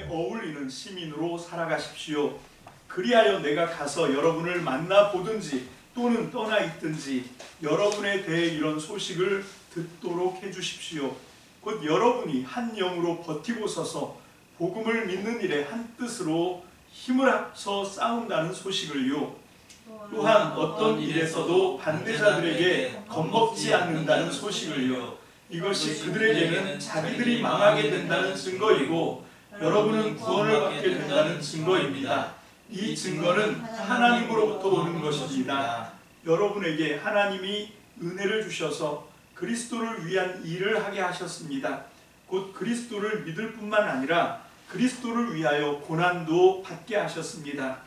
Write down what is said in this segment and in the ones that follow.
세상에 어울리는 시민으로 살아가십시오. 그리하여 내가 가서 여러분을 만나 보든지 또는 떠나 있든지 여러분에 대해 이런 소식을 듣도록 해주십시오. 곧 여러분이 한 영으로 버티고 서서 복음을 믿는 일에 한 뜻으로 힘을 합쳐 싸운다는 소식을요. 또한 어떤 일에서도 반대자들에게 겁먹지 않는다는 소식을요. 이것이 그들에게는 자기들이 망하게 된다는 증거이고 여러분은 구원을 받게 된다는 증거입니다. 이 증거는 하나님으로부터 오는 것입니다. 여러분에게 하나님이 은혜를 주셔서 그리스도를 위한 일을 하게 하셨습니다. 곧 그리스도를 믿을 뿐만 아니라 그리스도를 위하여 고난도 받게 하셨습니다.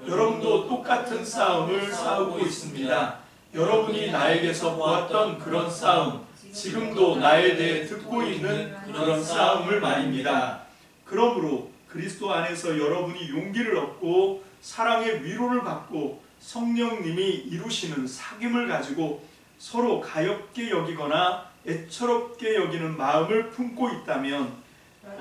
여러분도 똑같은 싸움을 싸우고 있습니다. 여러분이 나에게서 보았던 그런 싸움, 지금도 나에 대해 듣고 있는 그런 싸움을 말입니다. 그러므로 그리스도 안에서 여러분이 용기를 얻고 사랑의 위로를 받고 성령님이 이루시는 사귐을 가지고 서로 가엾게 여기거나 애처롭게 여기는 마음을 품고 있다면,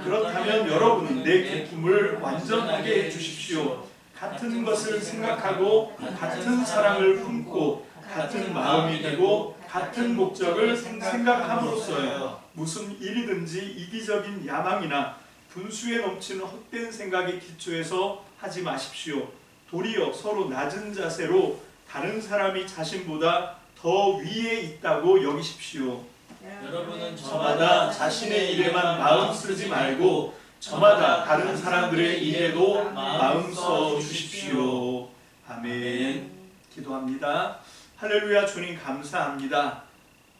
그렇다면 여러분은 내 기쁨을 완전하게 해주십시오. 같은 것을 생각하고 같은 사랑을 품고 같은 마음이 되고 같은 목적을 생각함으로써요. 무슨 일이든지 이기적인 야망이나 분수에 넘치는 헛된 생각에 기초해서 하지 마십시오. 도리어 서로 낮은 자세로 다른 사람이 자신보다 더 위에 있다고 여기십시오. 여러분은 저마다 자신의 일에만 마음 쓰지 말고 저마다 다른 사람들의 일에도 마음 써 주십시오. 아멘. 기도합니다. 할렐루야. 주님 감사합니다.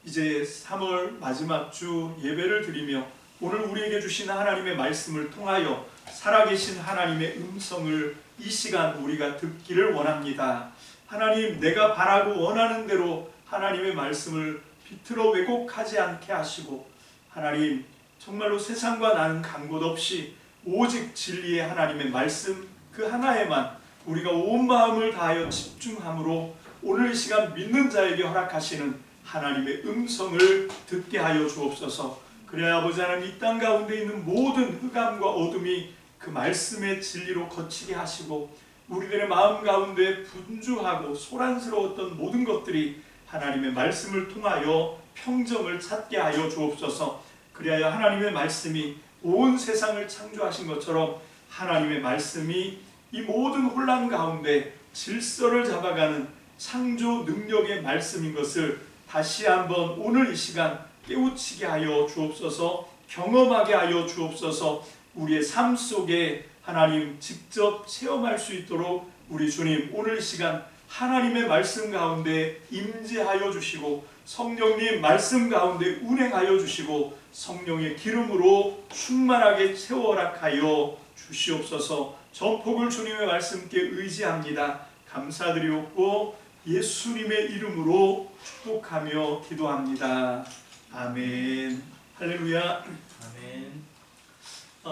이제 3월 마지막 주 예배를 드리며 오늘 우리에게 주신 하나님의 말씀을 통하여 살아계신 하나님의 음성을 이 시간 우리가 듣기를 원합니다. 하나님, 내가 바라고 원하는 대로 하나님의 말씀을 비틀어 왜곡하지 않게 하시고, 하나님 정말로 세상과 나는 간 곳 없이 오직 진리의 하나님의 말씀 그 하나에만 우리가 온 마음을 다하여 집중함으로 오늘 이 시간 믿는 자에게 허락하시는 하나님의 음성을 듣게 하여 주옵소서. 그래야 아버지 하나님, 이 땅 가운데 있는 모든 흑암과 어둠이 그 말씀의 진리로 거치게 하시고 우리들의 마음 가운데 분주하고 소란스러웠던 모든 것들이 하나님의 말씀을 통하여 평정을 찾게 하여 주옵소서. 그리하여 하나님의 말씀이 온 세상을 창조하신 것처럼 하나님의 말씀이 이 모든 혼란 가운데 질서를 잡아가는 창조 능력의 말씀인 것을 다시 한번 오늘 이 시간 깨우치게 하여 주옵소서. 경험하게 하여 주옵소서. 우리의 삶 속에 하나님 직접 체험할 수 있도록 우리 주님 오늘 이 시간 하나님의 말씀 가운데 임재하여 주시고 성령님 말씀 가운데 운행하여 주시고 성령의 기름으로 충만하게 채워 허락하여 주시옵소서. 전폭을 주님의 말씀께 의지합니다. 감사드리옵고 예수님의 이름으로 축복하며 기도합니다. 아멘. 할렐루야. 아멘.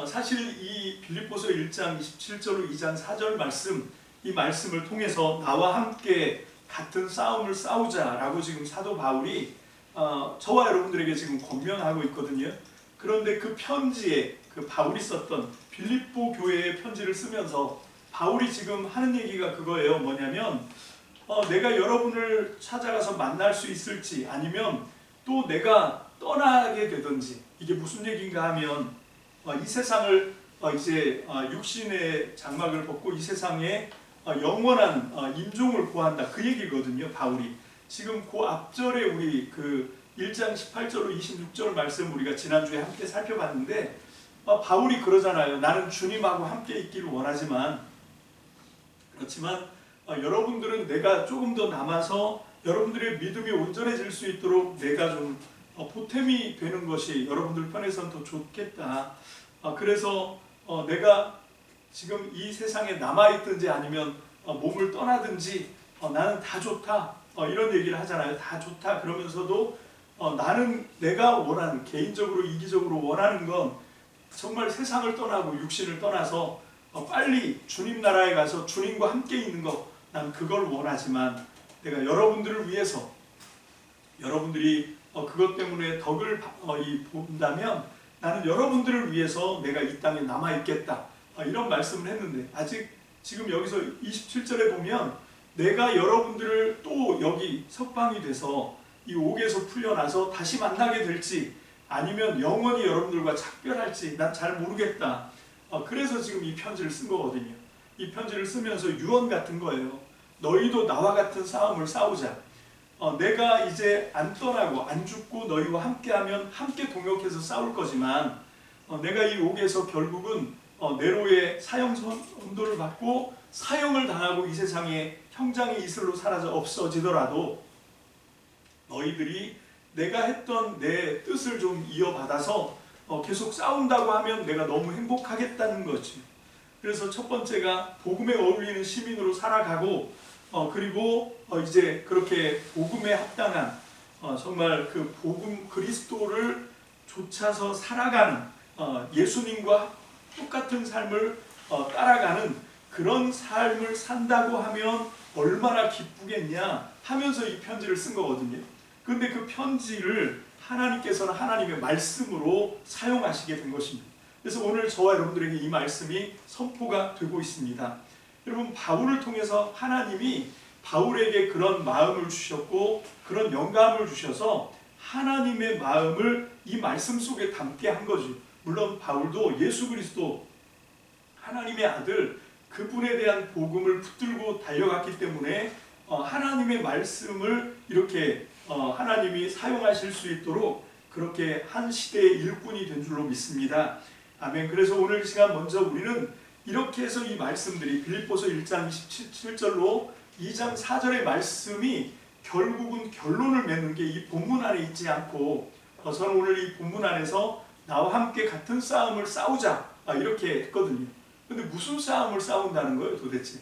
사실 이 빌립보서 1장 27절로 2장 4절 말씀, 이 말씀을 통해서 나와 함께 같은 싸움을 싸우자라고 지금 사도 바울이 저와 여러분들에게 지금 권면하고 있거든요. 그런데 그 편지에 그 바울이 썼던 빌립보 교회의 편지를 쓰면서 바울이 지금 하는 얘기가 그거예요. 뭐냐면 내가 여러분을 찾아가서 만날 수 있을지 아니면 또 내가 떠나게 되든지, 이게 무슨 얘기인가 하면 이 세상을 이제 육신의 장막을 벗고 이 세상에 영원한 임종을 구한다, 그 얘기거든요. 바울이 지금 그 앞절에 우리 그 1장 18절로 26절 말씀 우리가 지난주에 함께 살펴봤는데 바울이 그러잖아요. 나는 주님하고 함께 있기를 원하지만, 그렇지만 여러분들은 내가 조금 더 남아서 여러분들의 믿음이 온전해질 수 있도록 내가 좀 보탬이 되는 것이 여러분들 편에서는 더 좋겠다. 그래서 내가 지금 이 세상에 남아있든지 아니면 몸을 떠나든지 나는 다 좋다, 이런 얘기를 하잖아요. 다 좋다. 그러면서도 나는 내가 원하는, 개인적으로 이기적으로 원하는 건 정말 세상을 떠나고 육신을 떠나서 빨리 주님 나라에 가서 주님과 함께 있는 거, 난 그걸 원하지만 내가 여러분들을 위해서, 여러분들이 그것 때문에 덕을 본다면 나는 여러분들을 위해서 내가 이 땅에 남아있겠다. 이런 말씀을 했는데 아직 지금 여기서 27절에 보면 내가 여러분들을 또 여기 석방이 돼서 이 옥에서 풀려나서 다시 만나게 될지 아니면 영원히 여러분들과 작별할지 난 잘 모르겠다. 그래서 지금 이 편지를 쓴 거거든요. 이 편지를 쓰면서 유언 같은 거예요. 너희도 나와 같은 싸움을 싸우자. 내가 이제 안 떠나고 안 죽고 너희와 함께하면 함께 동역해서 싸울 거지만 내가 이 옥에서 결국은 네로의 사형 선고를 받고 사형을 당하고 이 세상에 형장의 이슬로 사라져 없어지더라도 너희들이 내가 했던 내 뜻을 좀 이어받아서 계속 싸운다고 하면 내가 너무 행복하겠다는 거지. 그래서 첫 번째가 복음에 어울리는 시민으로 살아가고 그리고 이제 그렇게 복음에 합당한 정말 그 복음 그리스도를 좇아서 살아가는 예수님과 똑같은 삶을 따라가는 그런 삶을 산다고 하면 얼마나 기쁘겠냐 하면서 이 편지를 쓴 거거든요. 근데 그 편지를 하나님께서는 하나님의 말씀으로 사용하시게 된 것입니다. 그래서 오늘 저와 여러분들에게 이 말씀이 선포가 되고 있습니다. 여러분, 바울을 통해서 하나님이 바울에게 그런 마음을 주셨고 그런 영감을 주셔서 하나님의 마음을 이 말씀 속에 담게 한 거죠. 물론 바울도 예수 그리스도 하나님의 아들 그분에 대한 복음을 붙들고 달려갔기 때문에 하나님의 말씀을 이렇게 하나님이 사용하실 수 있도록 그렇게 한 시대의 일꾼이 된 줄로 믿습니다. 아멘. 그래서 오늘 시간 먼저 우리는 이렇게 해서 이 말씀들이 빌립보서 1장 27절로 2장 4절의 말씀이 결국은 결론을 맺는 게 이 본문 안에 있지 않고 저는 오늘 이 본문 안에서 나와 함께 같은 싸움을 싸우자 이렇게 했거든요. 근데 무슨 싸움을 싸운다는 거예요 도대체?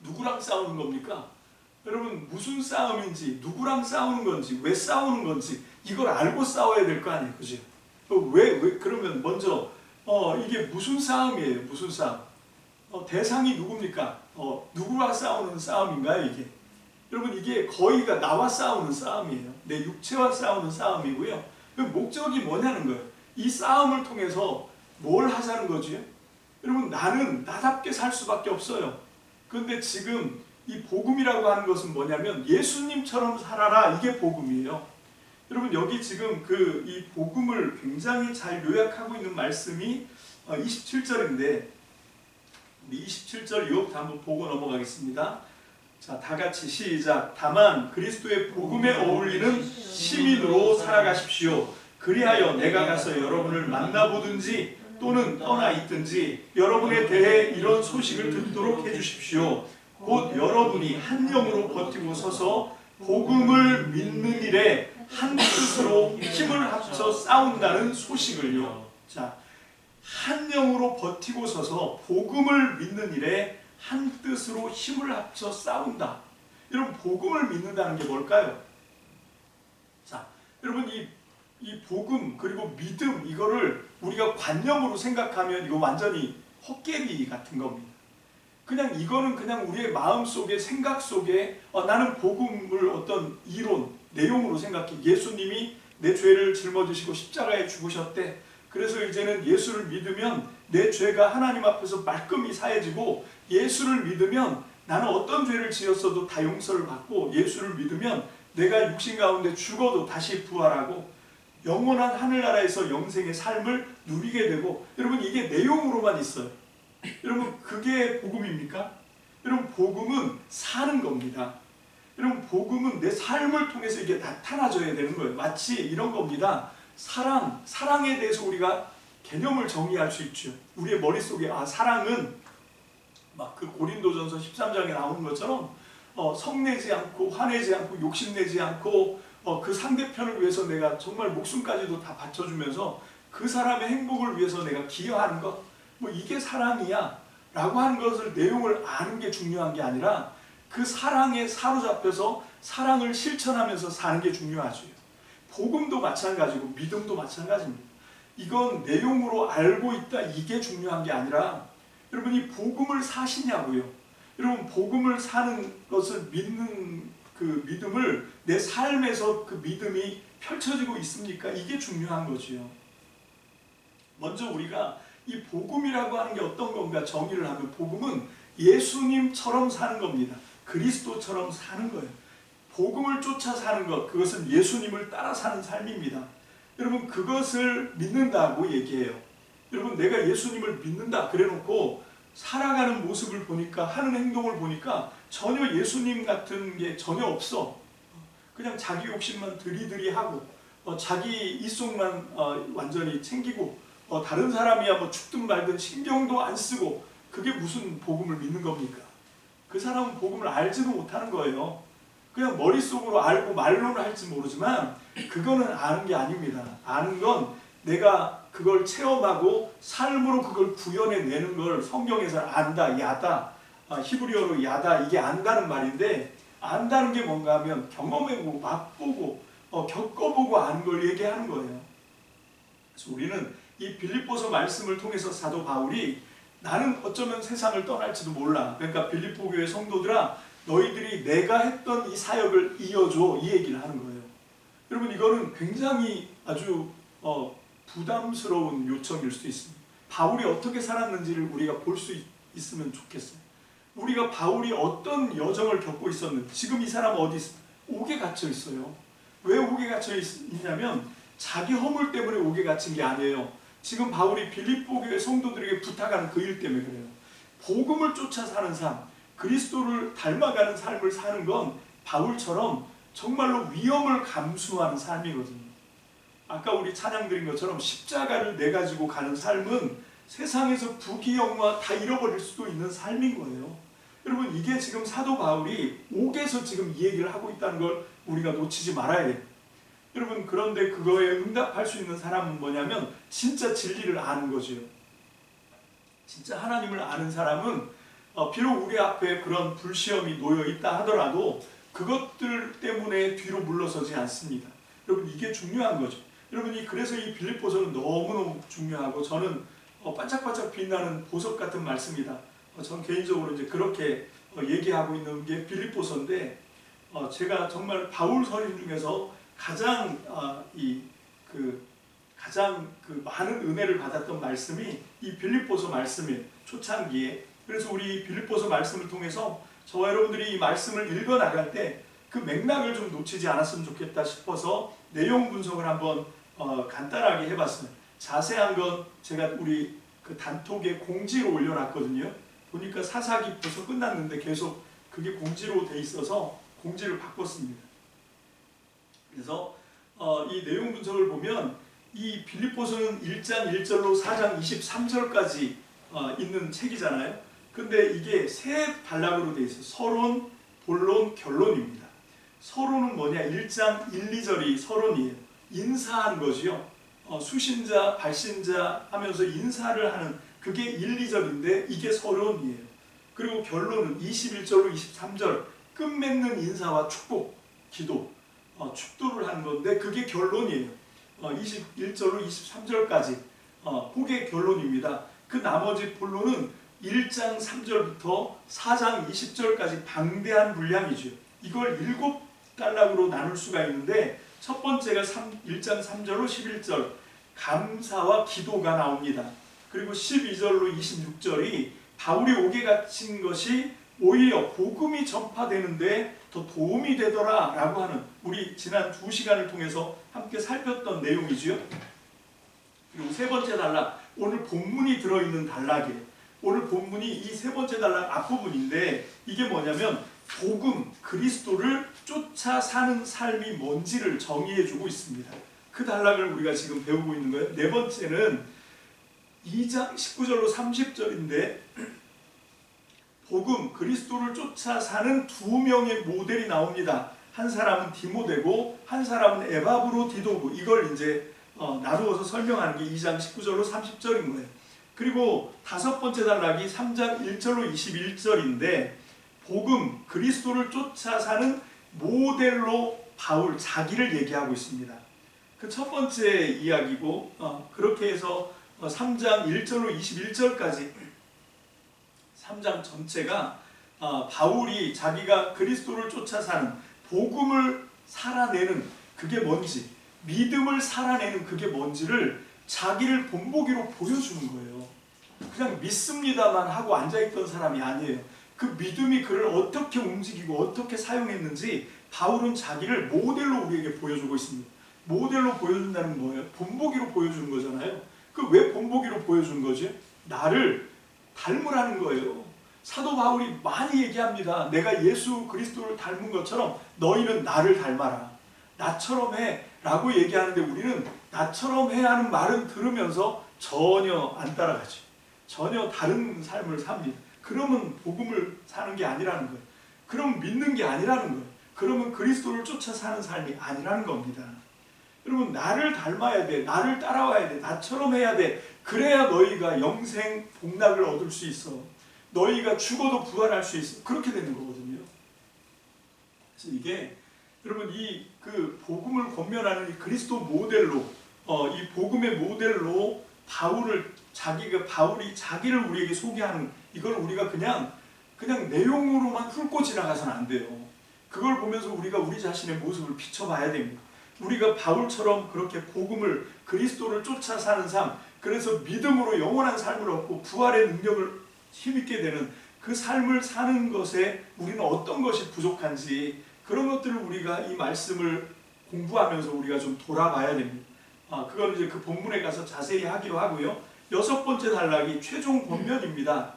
누구랑 싸우는 겁니까? 여러분, 무슨 싸움인지, 누구랑 싸우는 건지, 왜 싸우는 건지 이걸 알고 싸워야 될 거 아니에요, 그죠? 왜 그러면 먼저 이게 무슨 싸움이에요? 무슨 싸움? 대상이 누굽니까? 누구와 싸우는 싸움인가요, 이게? 여러분, 이게 거의가 나와 싸우는 싸움이에요. 내 육체와 싸우는 싸움이고요. 그 목적이 뭐냐는 거예요. 이 싸움을 통해서 뭘 하자는 거죠? 여러분, 나는 나답게 살 수밖에 없어요. 그런데 지금 이 복음이라고 하는 것은 뭐냐면 예수님처럼 살아라, 이게 복음이에요. 여러분, 여기 지금 이 복음을 굉장히 잘 요약하고 있는 말씀이 27절인데 27절 이후부터 한번 보고 넘어가겠습니다. 자, 다 같이 시작. 다만 그리스도의 복음에 어울리는 시민으로 살아가십시오. 그리하여 내가 가서 여러분을 만나보든지 또는 떠나 있든지 여러분에 대해 이런 소식을 듣도록 해주십시오. 곧 여러분이 한 영으로 버티고 서서 복음을 믿는 일에 한 뜻으로 힘을 합쳐 싸운다는 소식을요. 자, 한 영으로 버티고 서서 복음을 믿는 일에 한 뜻으로 힘을 합쳐 싸운다. 여러분, 복음을 믿는다는 게 뭘까요? 자, 여러분, 이 복음 그리고 믿음 이거를 우리가 관념으로 생각하면 이거 완전히 헛개비 같은 겁니다. 그냥 이거는 그냥 우리의 마음 속에 생각 속에 나는 복음을 어떤 이론 내용으로 생각해. 예수님이 내 죄를 짊어지시고 십자가에 죽으셨대. 그래서 이제는 예수를 믿으면 내 죄가 하나님 앞에서 말끔히 사해지고 예수를 믿으면 나는 어떤 죄를 지었어도 다 용서를 받고 예수를 믿으면 내가 육신 가운데 죽어도 다시 부활하고 영원한 하늘나라에서 영생의 삶을 누리게 되고 여러분 이게 내용으로만 있어요. 여러분 그게 복음입니까? 여러분 복음은 사는 겁니다. 여러분 복음은 내 삶을 통해서 이게 나타나져야 되는 거예요. 마치 이런 겁니다. 사랑에 대해서 우리가 개념을 정의할 수 있죠. 우리의 머릿속에 사랑은 막 그 고린도전서 13장에 나오는 것처럼 성내지 않고 화내지 않고 욕심내지 않고 그 상대편을 위해서 내가 정말 목숨까지도 다 바쳐주면서 그 사람의 행복을 위해서 내가 기여하는 것 이게 사랑이야 라고 하는 것을 내용을 아는 게 중요한 게 아니라 그 사랑에 사로잡혀서 사랑을 실천하면서 사는 게 중요하죠. 복음도 마찬가지고 믿음도 마찬가지입니다. 이건 내용으로 알고 있다 이게 중요한 게 아니라 여러분이 복음을 사시냐고요. 여러분 복음을 사는 것을 믿는 그 믿음을 내 삶에서 그 믿음이 펼쳐지고 있습니까? 이게 중요한 거지요. 먼저 우리가 이 복음이라고 하는 게 어떤 건가 정의를 하면 복음은 예수님처럼 사는 겁니다. 그리스도처럼 사는 거예요. 복음을 쫓아 사는 것, 그것은 예수님을 따라 사는 삶입니다. 여러분 그것을 믿는다고 얘기해요. 여러분 내가 예수님을 믿는다 그래놓고 살아가는 모습을 보니까 하는 행동을 보니까 전혀 예수님 같은 게 전혀 없어. 그냥 자기 욕심만 들이들이하고 자기 이속만 완전히 챙기고 다른 사람이야 뭐 죽든 말든 신경도 안 쓰고 그게 무슨 복음을 믿는 겁니까? 그 사람은 복음을 알지도 못하는 거예요. 그냥 머릿속으로 알고 말로는 할지 모르지만 그거는 아는 게 아닙니다. 아는 건 내가 그걸 체험하고 삶으로 그걸 구현해내는 걸 성경에서 안다, 야다, 히브리어로 야다 이게 안다는 말인데 안다는 게 뭔가 하면 경험해보고 맛보고 겪어보고 아는 걸 얘기하는 거예요. 그래서 우리는 이 빌립보서 말씀을 통해서 사도 바울이 나는 어쩌면 세상을 떠날지도 몰라. 그러니까 빌립보 교회 성도들아 너희들이 내가 했던 이 사역을 이어줘 이 얘기를 하는 거예요. 여러분 이거는 굉장히 아주 부담스러운 요청일 수도 있습니다. 바울이 어떻게 살았는지를 우리가 볼 수 있으면 좋겠어요. 우리가 바울이 어떤 여정을 겪고 있었는지 지금 이 사람은 어디 있어요? 옥에 갇혀 있어요. 왜 옥에 갇혀 있냐면 자기 허물 때문에 옥에 갇힌 게 아니에요. 지금 바울이 빌립보 교회 성도들에게 부탁하는 그 일 때문에 그래요. 복음을 쫓아 사는 삶, 그리스도를 닮아가는 삶을 사는 건 바울처럼 정말로 위험을 감수하는 삶이거든요. 아까 우리 찬양 드린 것처럼 십자가를 내가지고 가는 삶은 세상에서 부귀영화 다 잃어버릴 수도 있는 삶인 거예요. 여러분 이게 지금 사도 바울이 옥에서 지금 이 얘기를 하고 있다는 걸 우리가 놓치지 말아야 돼요. 여러분 그런데 그거에 응답할 수 있는 사람은 뭐냐면 진짜 진리를 아는 거죠. 진짜 하나님을 아는 사람은 비록 우리 앞에 그런 불시험이 놓여 있다 하더라도 그것들 때문에 뒤로 물러서지 않습니다. 여러분 이게 중요한 거죠. 여러분이 그래서 이 빌립보서는 너무너무 중요하고 저는 반짝반짝 빛나는 보석 같은 말씀이다. 저는 개인적으로 이제 그렇게 얘기하고 있는 게 빌립보서인데 제가 정말 바울 서신 중에서 가장 가장 많은 은혜를 받았던 말씀이 이 빌립보서 말씀이에요. 초창기에. 그래서 우리 빌립보서 말씀을 통해서 저와 여러분들이 이 말씀을 읽어 나갈 때 그 맥락을 좀 놓치지 않았으면 좋겠다 싶어서 내용 분석을 한번 간단하게 해봤습니다. 자세한 건 제가 우리 그 단톡에 공지로 올려놨거든요. 보니까 사사기 벌써 끝났는데 계속 그게 공지로 돼 있어서 공지를 바꿨습니다. 그래서 이 내용 분석을 보면 이 빌립보서는 1장 1절로 4장 23절까지 있는 책이잖아요. 근데 이게 세 단락으로 돼 있어요. 서론, 본론, 결론입니다. 서론은 뭐냐? 1장 1, 2절이 서론이에요. 인사한 거지요. 수신자, 발신자 하면서 인사를 하는 그게 1, 2절인데 이게 서론이에요. 그리고 결론은 21절로 23절 끝맺는 인사와 축복, 기도, 축도를 하는 건데 그게 결론이에요. 21절로 23절까지 그게 결론입니다. 그 나머지 본론은 1장 3절부터 4장 20절까지 방대한 분량이죠. 이걸 7단락으로 나눌 수가 있는데 첫 번째가 1장 3절로 11절 감사와 기도가 나옵니다. 그리고 12절로 26절이 바울이 옥에 갇힌 것이 오히려 복음이 전파되는데 더 도움이 되더라 라고 하는 우리 지난 2시간을 통해서 함께 살폈던 내용이죠. 그리고 세 번째 단락, 오늘 본문이 들어있는 단락이에요. 오늘 본문이 이 세 번째 단락 앞부분인데 이게 뭐냐면 복음, 그리스도를 쫓아 사는 삶이 뭔지를 정의해주고 있습니다. 그 단락을 우리가 지금 배우고 있는 거예요. 네 번째는 2장 19절로 30절인데 복음, 그리스도를 쫓아 사는 두 명의 모델이 나옵니다. 한 사람은 디모데고 한 사람은 에바브로디도고 이걸 이제 나누어서 설명하는 게 2장 19절로 30절인 거예요. 그리고 다섯 번째 단락이 3장 1절로 21절인데 복음, 그리스도를 쫓아 사는 모델로 바울 자기를 얘기하고 있습니다. 그 첫 번째 이야기고 그렇게 해서 3장 1절로 21절까지 3장 전체가 바울이 자기가 그리스도를 쫓아 사는 복음을 살아내는 그게 뭔지 믿음을 살아내는 그게 뭔지를 자기를 본보기로 보여주는 거예요. 그냥 믿습니다만 하고 앉아있던 사람이 아니에요. 그 믿음이 그를 어떻게 움직이고 어떻게 사용했는지 바울은 자기를 모델로 우리에게 보여주고 있습니다. 모델로 보여준다는 거예요. 본보기로 보여주는 거잖아요. 그 왜 본보기로 보여준 거지? 나를 닮으라는 거예요. 사도 바울이 많이 얘기합니다. 내가 예수 그리스도를 닮은 것처럼 너희는 나를 닮아라. 나처럼 해 라고 얘기하는데 우리는 나처럼 해 하는 말은 들으면서 전혀 안 따라가죠. 전혀 다른 삶을 삽니다. 그러면 복음을 사는 게 아니라는 거예요. 그러면 믿는 게 아니라는 거예요. 그러면 그리스도를 쫓아 사는 삶이 아니라는 겁니다. 여러분, 나를 닮아야 돼. 나를 따라와야 돼. 나처럼 해야 돼. 그래야 너희가 영생 복락을 얻을 수 있어. 너희가 죽어도 부활할 수 있어. 그렇게 되는 거거든요. 그래서 이게 여러분 그 복음을 권면하는 이 그리스도 모델로 이 복음의 모델로 바울이 자기를 우리에게 소개하는 이걸 우리가 그냥 내용으로만 훑고 지나가서는 안 돼요. 그걸 보면서 우리가 우리 자신의 모습을 비춰봐야 됩니다. 우리가 바울처럼 그렇게 복음을 그리스도를 쫓아 사는 삶, 그래서 믿음으로 영원한 삶을 얻고 부활의 능력을 힘있게 되는 그 삶을 사는 것에 우리는 어떤 것이 부족한지 그런 것들을 우리가 이 말씀을 공부하면서 우리가 좀 돌아봐야 됩니다. 그건 이제 그 본문에 가서 자세히 하기로 하고요. 6번째 단락이 최종 권면입니다.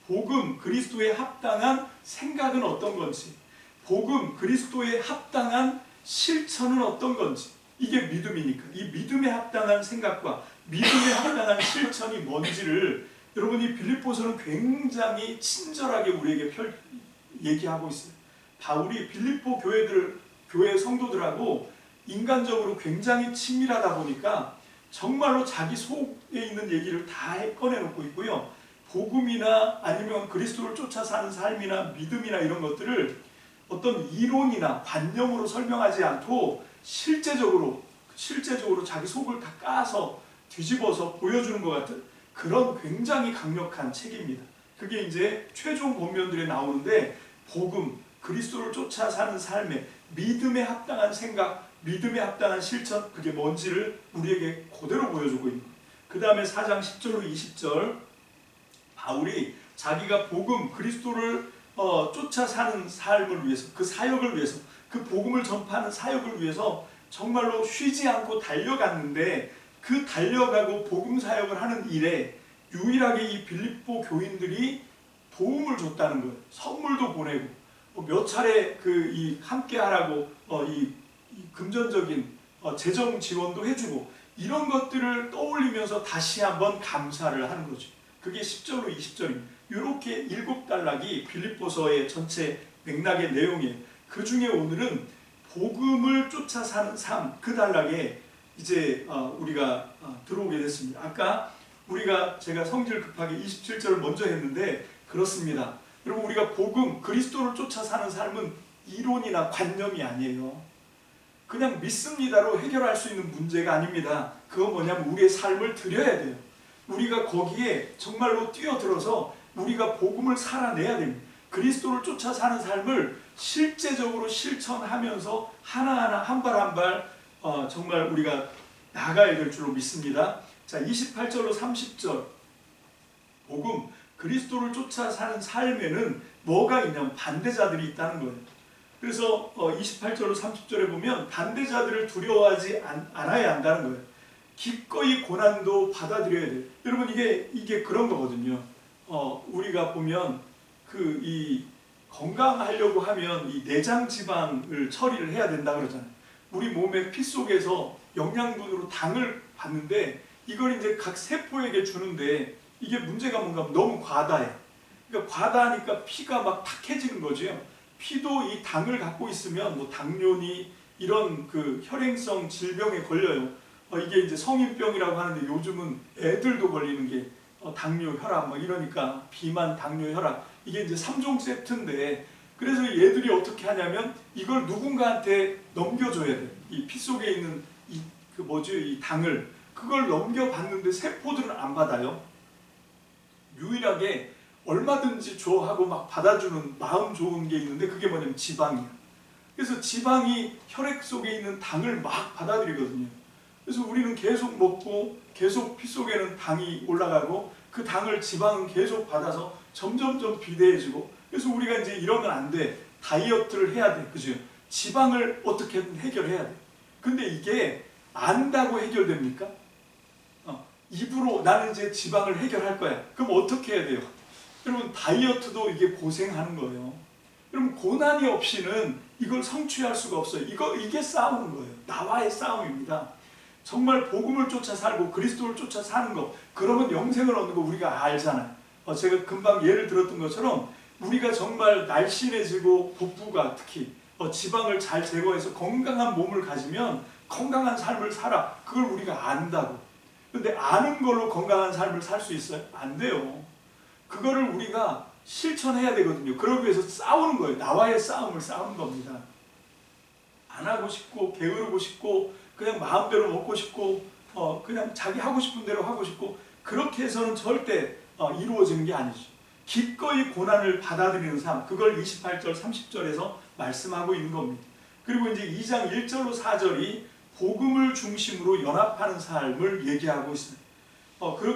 복음 그리스도에 합당한 생각은 어떤 건지, 복음 그리스도에 합당한 실천은 어떤 건지, 이게 믿음이니까 이 믿음에 합당한 생각과 믿음에 합당한 실천이 뭔지를 여러분이 빌립보서는 굉장히 친절하게 우리에게 얘기하고 있어요. 바울이 빌립보 교회 성도들하고 인간적으로 굉장히 친밀하다 보니까 정말로 자기 속에 있는 얘기를 다 꺼내놓고 있고요. 복음이나 아니면 그리스도를 쫓아 사는 삶이나 믿음이나 이런 것들을 어떤 이론이나 관념으로 설명하지 않고 실제적으로 자기 속을 다 까서 뒤집어서 보여주는 것 같은 그런 굉장히 강력한 책입니다. 그게 이제 최종 권면들에 나오는데 복음, 그리스도를 쫓아 사는 삶에 믿음에 합당한 생각, 믿음에 합당한 실천, 그게 뭔지를 우리에게 그대로 보여주고 있는 거예요. 그 다음에 4장 10절로 20절 바울이 자기가 복음, 그리스도를 쫓아 사는 삶을 위해서, 그 사역을 위해서, 그 복음을 전파하는 사역을 위해서 정말로 쉬지 않고 달려갔는데 그 달려가고 복음 사역을 하는 일에 유일하게 이 빌립보 교인들이 도움을 줬다는 거예요. 선물도 보내고 몇 차례 함께 하라고 이 금전적인 재정 지원도 해주고 이런 것들을 떠올리면서 다시 한번 감사를 하는 거죠. 그게 10절로 20절입니다. 이렇게 7단락이 빌립보서의 전체 맥락의 내용이에요. 그 중에 오늘은 복음을 쫓아 사는 삶, 그 단락에 이제 우리가 들어오게 됐습니다. 아까 제가 성질 급하게 27절을 먼저 했는데 그렇습니다. 여러분, 우리가 복음, 그리스도를 쫓아 사는 삶은 이론이나 관념이 아니에요. 그냥 믿습니다로 해결할 수 있는 문제가 아닙니다. 그건 뭐냐면 우리의 삶을 드려야 돼요. 우리가 거기에 정말로 뛰어들어서 우리가 복음을 살아내야 됩니다. 그리스도를 쫓아 사는 삶을 실제적으로 실천하면서 하나하나 한 발 한 발 정말 우리가 나가야 될 줄로 믿습니다. 자, 28절로 30절 복음, 그리스도를 쫓아 사는 삶에는 뭐가 있냐면 반대자들이 있다는 거예요. 그래서 28절로 30절에 보면 반대자들을 두려워하지 않아야 한다는 거예요. 기꺼이 고난도 받아들여야 돼요. 여러분, 이게 그런 거거든요. 우리가 보면 이 건강하려고 하면 이 내장 지방을 처리를 해야 된다 그러잖아요. 우리 몸의 피 속에서 영양분으로 당을 받는데 이걸 이제 각 세포에게 주는데 이게 문제가 뭔가 너무 과다해. 그러니까 과다하니까 피가 막 탁해지는 거죠. 피도 이 당을 갖고 있으면 뭐 당뇨니 이런 그 혈행성 질병에 걸려요. 이게 이제 성인병이라고 하는데 요즘은 애들도 걸리는 게 당뇨, 혈압 막 이러니까 비만, 당뇨, 혈압 이게 이제 3종 세트인데 그래서 얘들이 어떻게 하냐면 이걸 누군가한테 넘겨줘야 돼요. 이 피 속에 있는 이 당을 그걸 넘겨봤는데 세포들은 안 받아요. 유일하게 얼마든지 줘 하고 막 받아주는 마음 좋은 게 있는데 그게 뭐냐면 지방이야. 그래서 지방이 혈액 속에 있는 당을 막 받아들이거든요. 그래서 우리는 계속 먹고 계속 피 속에는 당이 올라가고 그 당을 지방은 계속 받아서 점점점 비대해지고, 그래서 우리가 이제 이러면 안 돼. 다이어트를 해야 돼. 그죠? 지방을 어떻게든 해결해야 돼. 근데 이게 안다고 해결됩니까? 입으로 나는 이제 지방을 해결할 거야. 그럼 어떻게 해야 돼요? 여러분, 다이어트도 이게 고생하는 거예요. 여러분, 고난이 없이는 이걸 성취할 수가 없어요. 이게 싸우는 거예요. 나와의 싸움입니다. 정말 복음을 쫓아 살고 그리스도를 쫓아 사는 거, 그러면 영생을 얻는 거 우리가 알잖아요. 제가 금방 예를 들었던 것처럼 우리가 정말 날씬해지고 복부가 특히 지방을 잘 제거해서 건강한 몸을 가지면 건강한 삶을 살아. 그걸 우리가 안다고. 근데 아는 걸로 건강한 삶을 살 수 있어요? 안 돼요. 그거를 우리가 실천해야 되거든요. 그러기 위해서 싸우는 거예요. 나와의 싸움을 싸우는 겁니다. 안 하고 싶고 게으르고 싶고 그냥 마음대로 먹고 싶고 그냥 자기 하고 싶은 대로 하고 싶고, 그렇게 해서는 절대 이루어지는 게 아니죠. 기꺼이 고난을 받아들이는 삶, 그걸 28절 30절에서 말씀하고 있는 겁니다. 그리고 이제 2장 1절로 4절이 복음을 중심으로 연합하는 삶을 얘기하고 있습니다.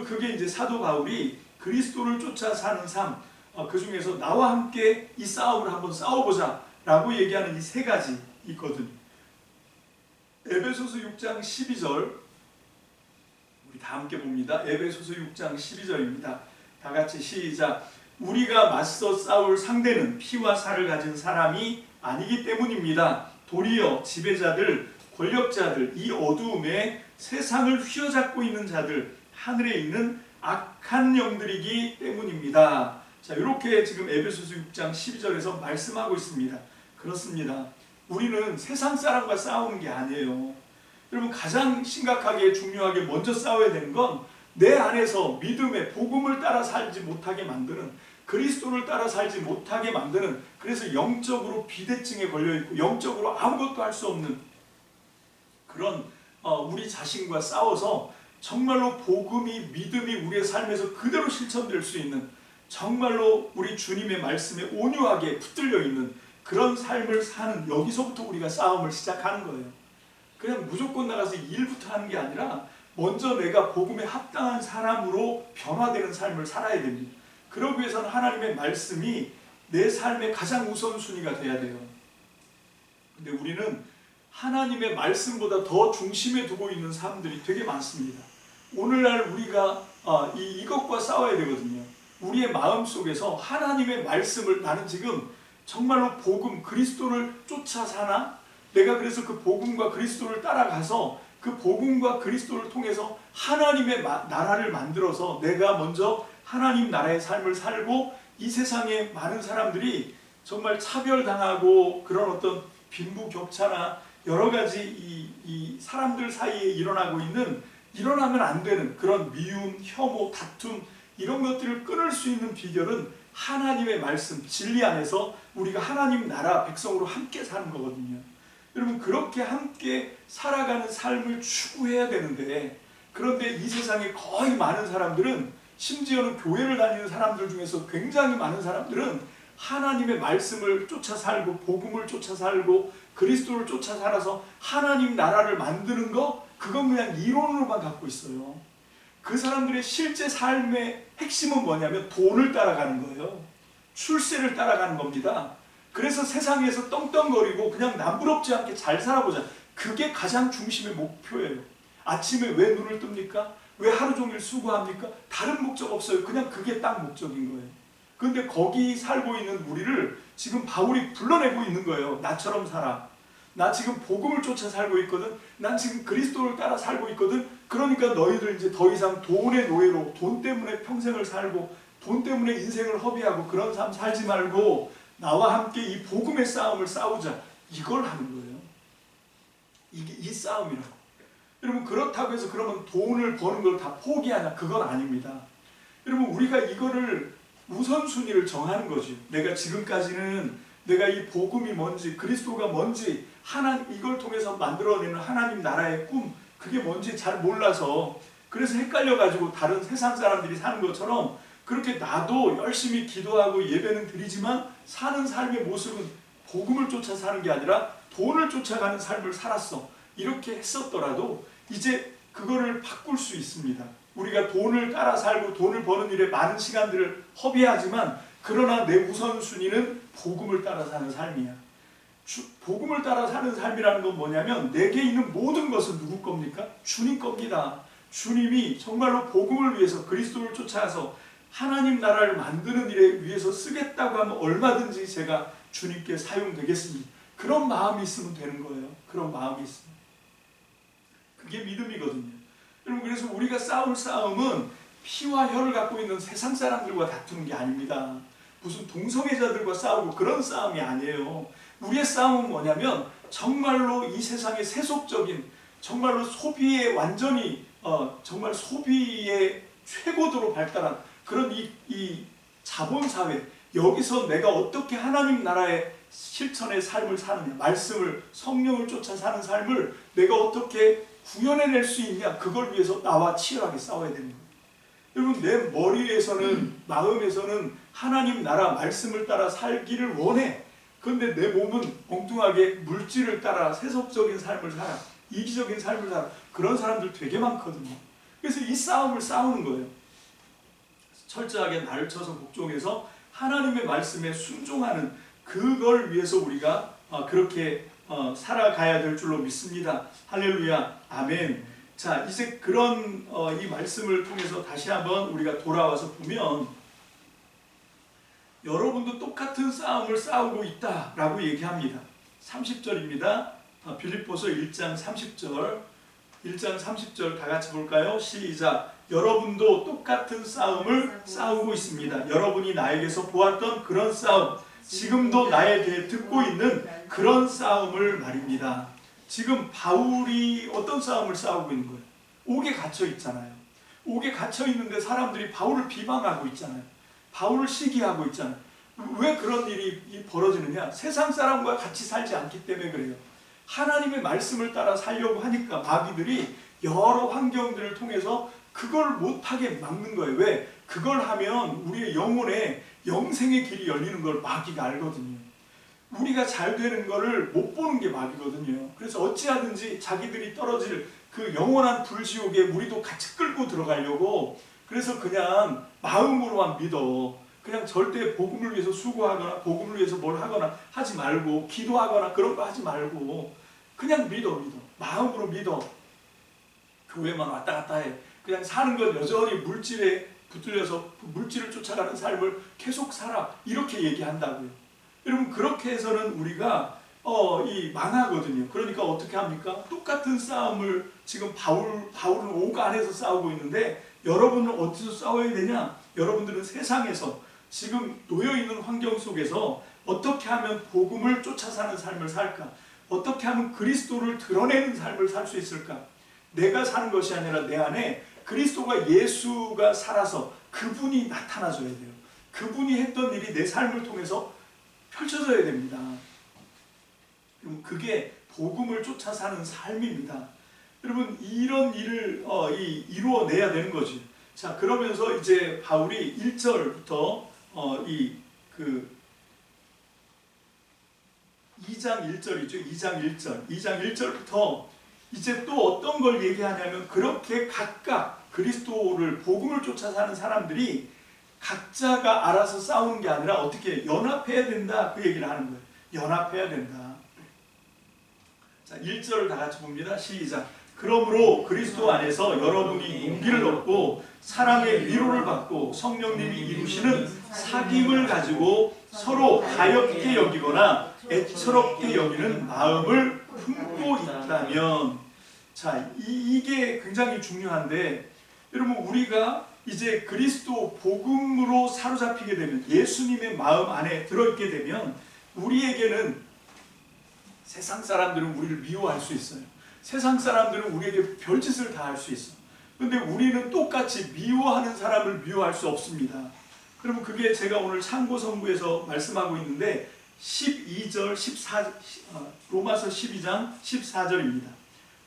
그게 이제 사도 바울이 그리스도를 쫓아 사는 삶, 그 중에서 나와 함께 이 싸움을 한번 싸워보자 라고 얘기하는 이 세 가지 있거든요. 에베소서 6장 12절 우리 다 함께 봅니다. 에베소서 6장 12절입니다. 다 같이 시작. 우리가 맞서 싸울 상대는 피와 살을 가진 사람이 아니기 때문입니다. 도리어 지배자들, 권력자들, 이 어두움에 세상을 휘어잡고 있는 자들, 하늘에 있는 악한 영들이기 때문입니다. 자, 이렇게 지금 에베소서 6장 12절에서 말씀하고 있습니다. 그렇습니다. 우리는 세상 사람과 싸우는 게 아니에요. 여러분, 가장 심각하게 중요하게 먼저 싸워야 되는 건 내 안에서 믿음의 복음을 따라 살지 못하게 만드는, 그리스도를 따라 살지 못하게 만드는, 그래서 영적으로 비대증에 걸려있고 영적으로 아무것도 할 수 없는 그런 우리 자신과 싸워서 정말로 복음이, 믿음이 우리의 삶에서 그대로 실천될 수 있는, 정말로 우리 주님의 말씀에 온유하게 붙들려 있는 그런 삶을 사는, 여기서부터 우리가 싸움을 시작하는 거예요. 그냥 무조건 나가서 일부터 하는 게 아니라 먼저 내가 복음에 합당한 사람으로 변화되는 삶을 살아야 됩니다. 그러기 위해서는 하나님의 말씀이 내 삶의 가장 우선순위가 돼야 돼요. 근데 우리는 하나님의 말씀보다 더 중심에 두고 있는 사람들이 되게 많습니다. 오늘날 우리가 이것과 싸워야 되거든요. 우리의 마음속에서 하나님의 말씀을, 나는 지금 정말로 복음, 그리스도를 쫓아 사나? 내가 그래서 그 복음과 그리스도를 따라가서 그 복음과 그리스도를 통해서 하나님의 나라를 만들어서 내가 먼저 하나님 나라의 삶을 살고, 이 세상에 많은 사람들이 정말 차별당하고 그런 어떤 빈부격차나 여러 가지 이 사람들 사이에 일어나면 안 되는 그런 미움, 혐오, 다툼, 이런 것들을 끊을 수 있는 비결은 하나님의 말씀, 진리 안에서 우리가 하나님 나라 백성으로 함께 사는 거거든요. 여러분, 그렇게 함께 살아가는 삶을 추구해야 되는데, 그런데 이 세상에 거의 많은 사람들은, 심지어는 교회를 다니는 사람들 중에서 굉장히 많은 사람들은 하나님의 말씀을 쫓아 살고 복음을 쫓아 살고 그리스도를 쫓아 살아서 하나님 나라를 만드는 거, 그건 그냥 이론으로만 갖고 있어요. 그 사람들의 실제 삶의 핵심은 뭐냐면 돈을 따라가는 거예요. 출세를 따라가는 겁니다. 그래서 세상에서 떵떵거리고 그냥 남부럽지 않게 잘 살아보자. 그게 가장 중심의 목표예요. 아침에 왜 눈을 뜹니까? 왜 하루 종일 수고합니까? 다른 목적 없어요. 그냥 그게 딱 목적인 거예요. 그런데 거기 살고 있는 우리를 지금 바울이 불러내고 있는 거예요. 나처럼 살아. 나 지금 복음을 쫓아 살고 있거든. 난 지금 그리스도를 따라 살고 있거든. 그러니까 너희들 이제 더 이상 돈의 노예로, 돈 때문에 평생을 살고 돈 때문에 인생을 허비하고 그런 삶 살지 말고 나와 함께 이 복음의 싸움을 싸우자. 이걸 하는 거예요. 이게 이 싸움이라고. 여러분, 그렇다고 해서 그러면 돈을 버는 걸 다 포기하냐? 그건 아닙니다. 여러분, 우리가 이거를 우선순위를 정하는 거죠. 내가 지금까지는 내가 이 복음이 뭔지, 그리스도가 뭔지, 이걸 통해서 만들어내는 하나님 나라의 꿈, 그게 뭔지 잘 몰라서, 그래서 헷갈려가지고 다른 세상 사람들이 사는 것처럼 그렇게 나도 열심히 기도하고 예배는 드리지만 사는 삶의 모습은 복음을 쫓아 사는 게 아니라 돈을 쫓아가는 삶을 살았어. 이렇게 했었더라도 이제 그거를 바꿀 수 있습니다. 우리가 돈을 따라 살고 돈을 버는 일에 많은 시간들을 허비하지만 그러나 내 우선순위는 복음을 따라 사는 삶이야. 복음을 따라 사는 삶이라는 건 뭐냐면 내게 있는 모든 것은 누구 겁니까? 주님 겁니다. 주님이 정말로 복음을 위해서 그리스도를 쫓아서 하나님 나라를 만드는 일에 위해서 쓰겠다고 하면 얼마든지 제가 주님께 사용되겠습니다. 그런 마음이 있으면 되는 거예요. 그런 마음이 있으면. 그게 믿음이거든요. 여러분, 그래서 우리가 싸울 싸움은 피와 혈을 갖고 있는 세상 사람들과 다투는 게 아닙니다. 무슨 동성애자들과 싸우고 그런 싸움이 아니에요. 우리의 싸움은 뭐냐면 정말로 이 세상의 세속적인 정말로 소비에 완전히 정말 소비의 최고도로 발달한 그런 이 자본사회, 여기서 내가 어떻게 하나님 나라의 실천의 삶을 사느냐, 말씀을 성령을 쫓아 사는 삶을 내가 어떻게 구현해낼 수 있냐, 그걸 위해서 나와 치열하게 싸워야 되는 거예요. 여러분, 내 머리에서는 마음에서는 하나님 나라 말씀을 따라 살기를 원해. 그런데 내 몸은 엉뚱하게 물질을 따라 세속적인 삶을 살아, 이기적인 삶을 살아. 그런 사람들 되게 많거든요. 그래서 이 싸움을 싸우는 거예요. 철저하게 나를 쳐서 복종해서 하나님의 말씀에 순종하는, 그걸 위해서 우리가 그렇게 살아가야 될 줄로 믿습니다. 할렐루야, 아멘. 자, 이제 그런 이 말씀을 통해서 다시 한번 우리가 돌아와서 보면, 여러분도 똑같은 싸움을 싸우고 있다라고 얘기합니다. 30절입니다. 빌립보서 1장 30절. 1장 30절 다 같이 볼까요? 시작. 여러분도 똑같은 싸움을 싸우고 있습니다. 여러분이 나에게서 보았던 그런 싸움, 지금도 나에 대해 듣고 있는 그런 싸움을 말입니다. 지금 바울이 어떤 싸움을 싸우고 있는 거예요? 옥에 갇혀 있잖아요. 옥에 갇혀 있는데 사람들이 바울을 비방하고 있잖아요. 바울을 시기하고 있잖아요. 왜 그런 일이 벌어지느냐? 세상 사람과 같이 살지 않기 때문에 그래요. 하나님의 말씀을 따라 살려고 하니까 마귀들이 여러 환경들을 통해서 그걸 못하게 막는 거예요. 왜? 그걸 하면 우리의 영혼에 영생의 길이 열리는 걸 마귀가 알거든요. 우리가 잘 되는 거를 못 보는 게 마귀거든요. 그래서 어찌하든지 자기들이 떨어질 그 영원한 불지옥에 우리도 같이 끌고 들어가려고, 그래서 그냥 마음으로만 믿어. 그냥 절대 복음을 위해서 수고하거나 복음을 위해서 뭘 하거나 하지 말고, 기도하거나 그런 거 하지 말고 그냥 믿어. 마음으로 믿어. 교회만 왔다 갔다 해. 그냥 사는 건 여전히 물질에 붙들려서 물질을 쫓아가는 삶을 계속 살아. 이렇게 얘기한다고요. 여러분, 그렇게 해서는 우리가 망하거든요. 그러니까 어떻게 합니까? 똑같은 싸움을 지금 바울은 옥 안에서 싸우고 있는데, 여러분은 어디서 싸워야 되냐? 여러분들은 세상에서 지금 놓여있는 환경 속에서 어떻게 하면 복음을 쫓아 사는 삶을 살까? 어떻게 하면 그리스도를 드러내는 삶을 살 수 있을까? 내가 사는 것이 아니라 내 안에 그리스도가, 예수가 살아서 그분이 나타나줘야 돼요. 그분이 했던 일이 내 삶을 통해서 펼쳐져야 됩니다. 그게 복음을 쫓아 사는 삶입니다. 여러분, 이런 일을 이루어내야 되는 거지. 자, 그러면서 이제 바울이 1절부터 2장 1절이죠. 2장 1절부터 이제 또 어떤 걸 얘기하냐면, 그렇게 각각 그리스도를, 복음을 쫓아 사는 사람들이 각자가 알아서 싸우는 게 아니라 어떻게 연합해야 된다, 그 얘기를 하는 거예요. 연합해야 된다. 자, 1절을 다 같이 봅니다. 시작. 그러므로 그리스도 안에서 여러분이 용기를 얻고 사랑의 위로를 받고 성령님이 이루시는 사귐을 가지고 서로 가엽게 여기거나 애처롭게 여기는 마음을 품고 있다면, 자, 이게 굉장히 중요한데, 여러분, 우리가 이제 그리스도 복음으로 사로잡히게 되면, 예수님의 마음 안에 들어있게 되면, 우리에게는 세상 사람들은 우리를 미워할 수 있어요. 세상 사람들은 우리에게 별짓을 다 할 수 있어. 그런데 우리는 똑같이 미워하는 사람을 미워할 수 없습니다. 여러분, 그게 제가 오늘 참고성구에서 말씀하고 있는데 12절, 로마서 12장 14절입니다.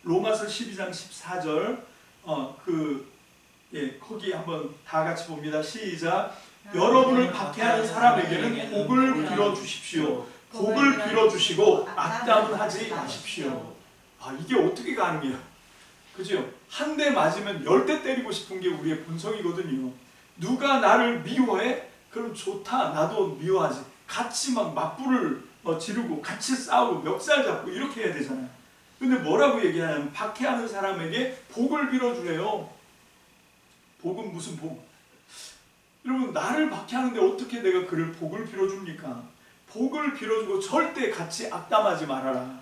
로마서 12장 14절 거기 한번 다 같이 봅니다. 시작. 여러분을 박해하는 사람에게는 복을 빌어주십시오. 복을 빌어주시고 악담은 하지 마십시오. 이게 어떻게 가능해요? 그죠? 한 대 맞으면 10대 때리고 싶은 게 우리의 본성이거든요. 누가 나를 미워해? 그럼 좋다. 나도 미워하지. 같이 막 맞불을 지르고 같이 싸우고 멱살 잡고 이렇게 해야 되잖아요. 근데 뭐라고 얘기하냐면 박해하는 사람에게 복을 빌어주래요. 복은 무슨 복? 여러분 나를 박해하는데 어떻게 내가 그를 복을 빌어줍니까? 복을 빌어주고 절대 같이 악담하지 말아라.